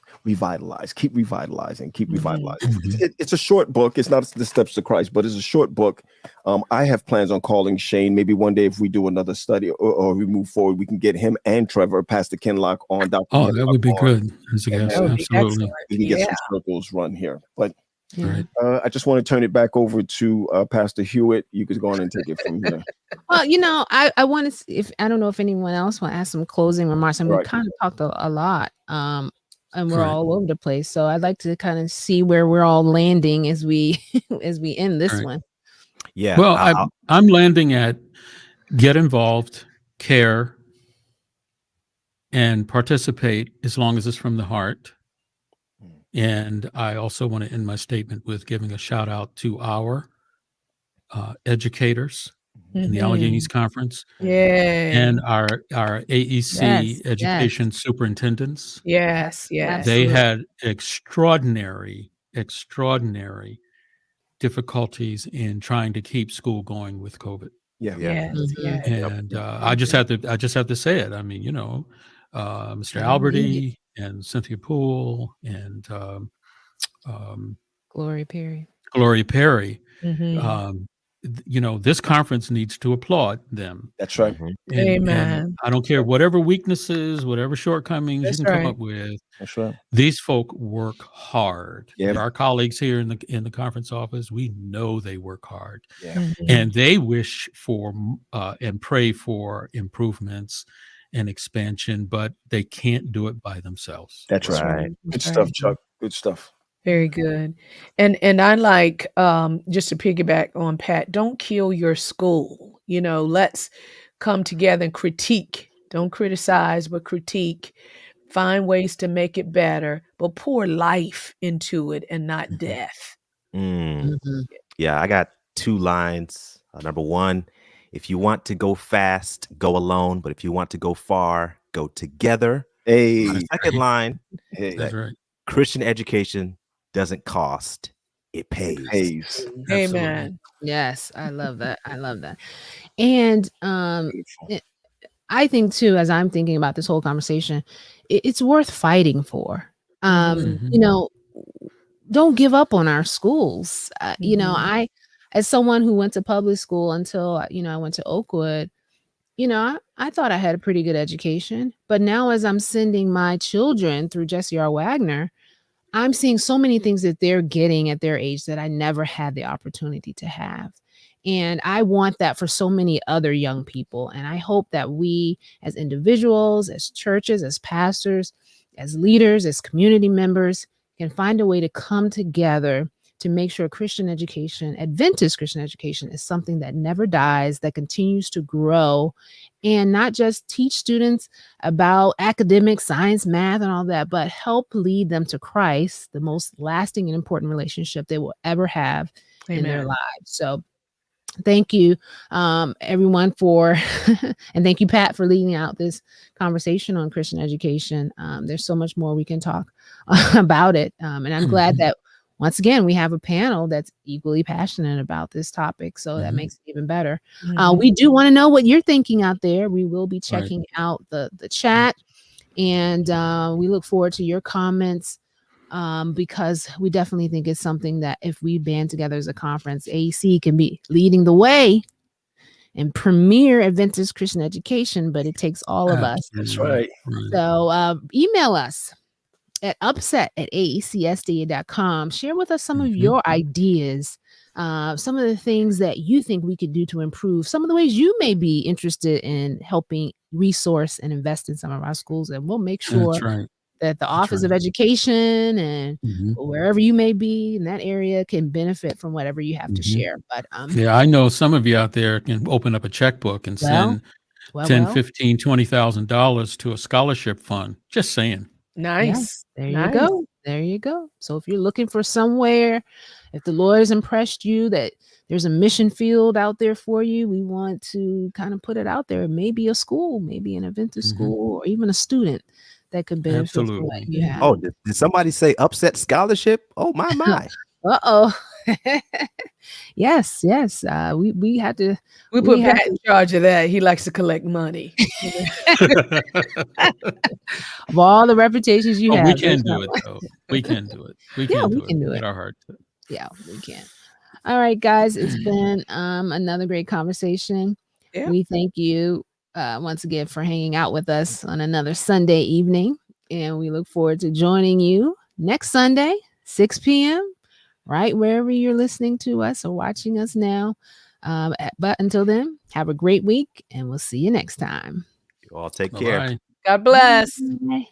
S2: keep revitalizing, keep
S3: Mhm.
S2: revitalizing.
S4: Mhm.
S2: It's a short book. It's not the Steps to Christ, but it's a short book. I have plans on calling Shane. Maybe one day if we do another study or we move forward, we can get him and Trevor, Pastor Kenlock on, Dr.
S4: Oh, that
S2: Kenlock
S4: would be
S2: on,
S4: good as a
S2: and
S4: guest.
S3: That would
S2: then
S3: be
S4: Absolutely.
S3: excellent.
S2: we can get
S3: Yeah.
S2: some circles run here. But
S1: Yeah.
S4: Right.
S2: I just want to turn it back over to Pastor Hewitt. You could go on and take it from here.
S1: Well, I want to, if I don't know if anyone else want to ask some closing remarks, and we
S2: Right.
S1: kind of talked a lot, and we're
S4: Right.
S1: all over the place. So I'd like to kind of see where we're all landing as we as we end this
S4: Right.
S1: one.
S5: Yeah.
S4: Well, I'm landing at get involved, care, and participate as long as it's from the heart. And I also want to end my statement with giving a shout out to our educators in the Alleghenies Conference
S3: Yay.
S4: and our AEC
S1: Yes,
S4: education superintendents.
S3: Yes. Yes.
S4: They
S1: absolutely.
S4: had extraordinary difficulties in trying to keep school going with COVID.
S2: Yeah.
S5: Yeah.
S3: Yes.
S1: Mhm.
S3: Yes.
S4: And I just have to say it. I mean, Mr.
S1: Yeah, we need it.
S4: Alberty and Cynthia Poole and
S1: Glory Perry.
S4: Gloria Perry.
S3: Mhm.
S4: This conference needs to applaud them.
S2: That's right.
S5: Mhm.
S4: And
S3: Amen.
S4: I don't care whatever weaknesses, whatever shortcomings you
S3: That's
S4: can come
S3: right.
S4: up with.
S2: That's right.
S4: These folk work hard.
S2: Yeah.
S4: Our colleagues here in the conference office, we know they work hard,
S2: Yeah.
S3: Mhm.
S4: and they wish for and pray for improvements and expansion, but they can't do it by themselves.
S2: That's
S3: That's
S2: right.
S3: right.
S2: Good
S3: That's
S2: stuff,
S3: right.
S2: Chuck. Good stuff.
S3: Very good. And I like just to piggyback on Pat, don't kill your school. Let's come together and critique. Don't criticize, but critique. Find ways to make it better, but pour life into it and not
S2: Mhm.
S3: death.
S5: Mm.
S1: Mhm.
S5: Yeah, I got 2 lines. Number 1, if you want to go fast, go alone, but if you want to go far, go together. My
S2: Hey,
S5: second line,
S2: hey,
S4: That's right.
S5: Christian education doesn't cost, it pays.
S2: pays.
S4: Absolutely.
S3: Amen.
S1: Yes, I love that. I love that. And
S2: Beautiful.
S1: I think too, as I'm thinking about this whole conversation, it's worth fighting for.
S3: Mhm.
S4: Mhm.
S1: Don't give up on our schools.
S3: Mhm.
S1: As someone who went to public school until I went to Oakwood, I thought I had a pretty good education. But now, as I'm sending my children through Jesse R. Wagner, I'm seeing so many things that they're getting at their age that I never had the opportunity to have. And I want that for so many other young people. And I hope that we, as individuals, as churches, as pastors, as leaders, as community members, can find a way to come together to make sure Christian education, Adventist Christian education, is something that never dies, that continues to grow, and not just teach students about academics, science, math, and all that, but help lead them to Christ, the most lasting and important relationship they will ever have in their
S3: Amen.
S1: lives. So thank you, everyone, for and thank you, Pat, for leading out this conversation on Christian education. There's so much more we can talk about it, and I'm glad
S4: Mhm.
S1: that once again we have a panel that's equally passionate about this topic. So that
S4: Mhm.
S1: makes it even better.
S3: Mhm.
S1: We do want to know what you're thinking out there. We will be
S4: Right.
S1: checking out the chat, and we look forward to your comments. Because we definitely think it's something that if we band together as a conference, AEC can be leading the way and premier Adventist Christian education, but it takes all of us.
S2: That's
S4: Absolutely
S2: right.
S4: right.
S1: So email us at upset@aecsda.com. Share with us some of
S4: Mhm.
S1: your ideas, some of the things that you think we could do to improve, some of the ways you may be interested in helping resource and invest in some of our schools. And we'll make sure
S4: That's right.
S1: that the
S4: That's
S1: Office of
S4: right.
S1: Education and
S4: Mhm.
S1: wherever you may be in that area can benefit from whatever you have to
S4: Mhm.
S1: share. But
S4: Yeah, I know some of you out there can open up a checkbook and
S1: well,
S4: send 10,
S1: well,
S4: 15, $20,000 to a scholarship fund. Just saying.
S1: yeah,
S3: Nice.
S1: there you
S3: Nice.
S1: go. There you go. So if you're looking for somewhere, if the Lord has impressed you that there's a mission field out there for you, we want to kind of put it out there. Maybe a school, maybe an Adventist
S4: Mhm.
S1: school, or even a student that could benefit from what
S4: Absolutely.
S1: you have.
S5: Oh, did somebody say upset scholarship? Oh my my.
S1: Uh-oh. Yes, yes. We had to
S3: We
S1: we
S3: put
S1: had
S3: Pat in charge of that. He likes to collect money.
S1: of all the reputations you
S4: Oh, we
S1: have, there's
S4: can
S1: not
S4: do it
S1: one.
S4: though. We can do it. We
S1: Yeah,
S4: can
S1: we
S4: do it.
S1: can do
S4: We
S1: it.
S4: got our heart to
S1: Yeah, we can. All right, guys, it's been another great conversation.
S3: Yeah.
S1: We thank you once again for hanging out with us on another Sunday evening, and we look forward to joining you next Sunday, 6 p.m., right wherever you're listening to us or watching us now. But until then, have a great week, and we'll see you next time.
S5: You all take
S4: Bye
S5: care.
S4: bye.
S3: God bless.
S1: Bye.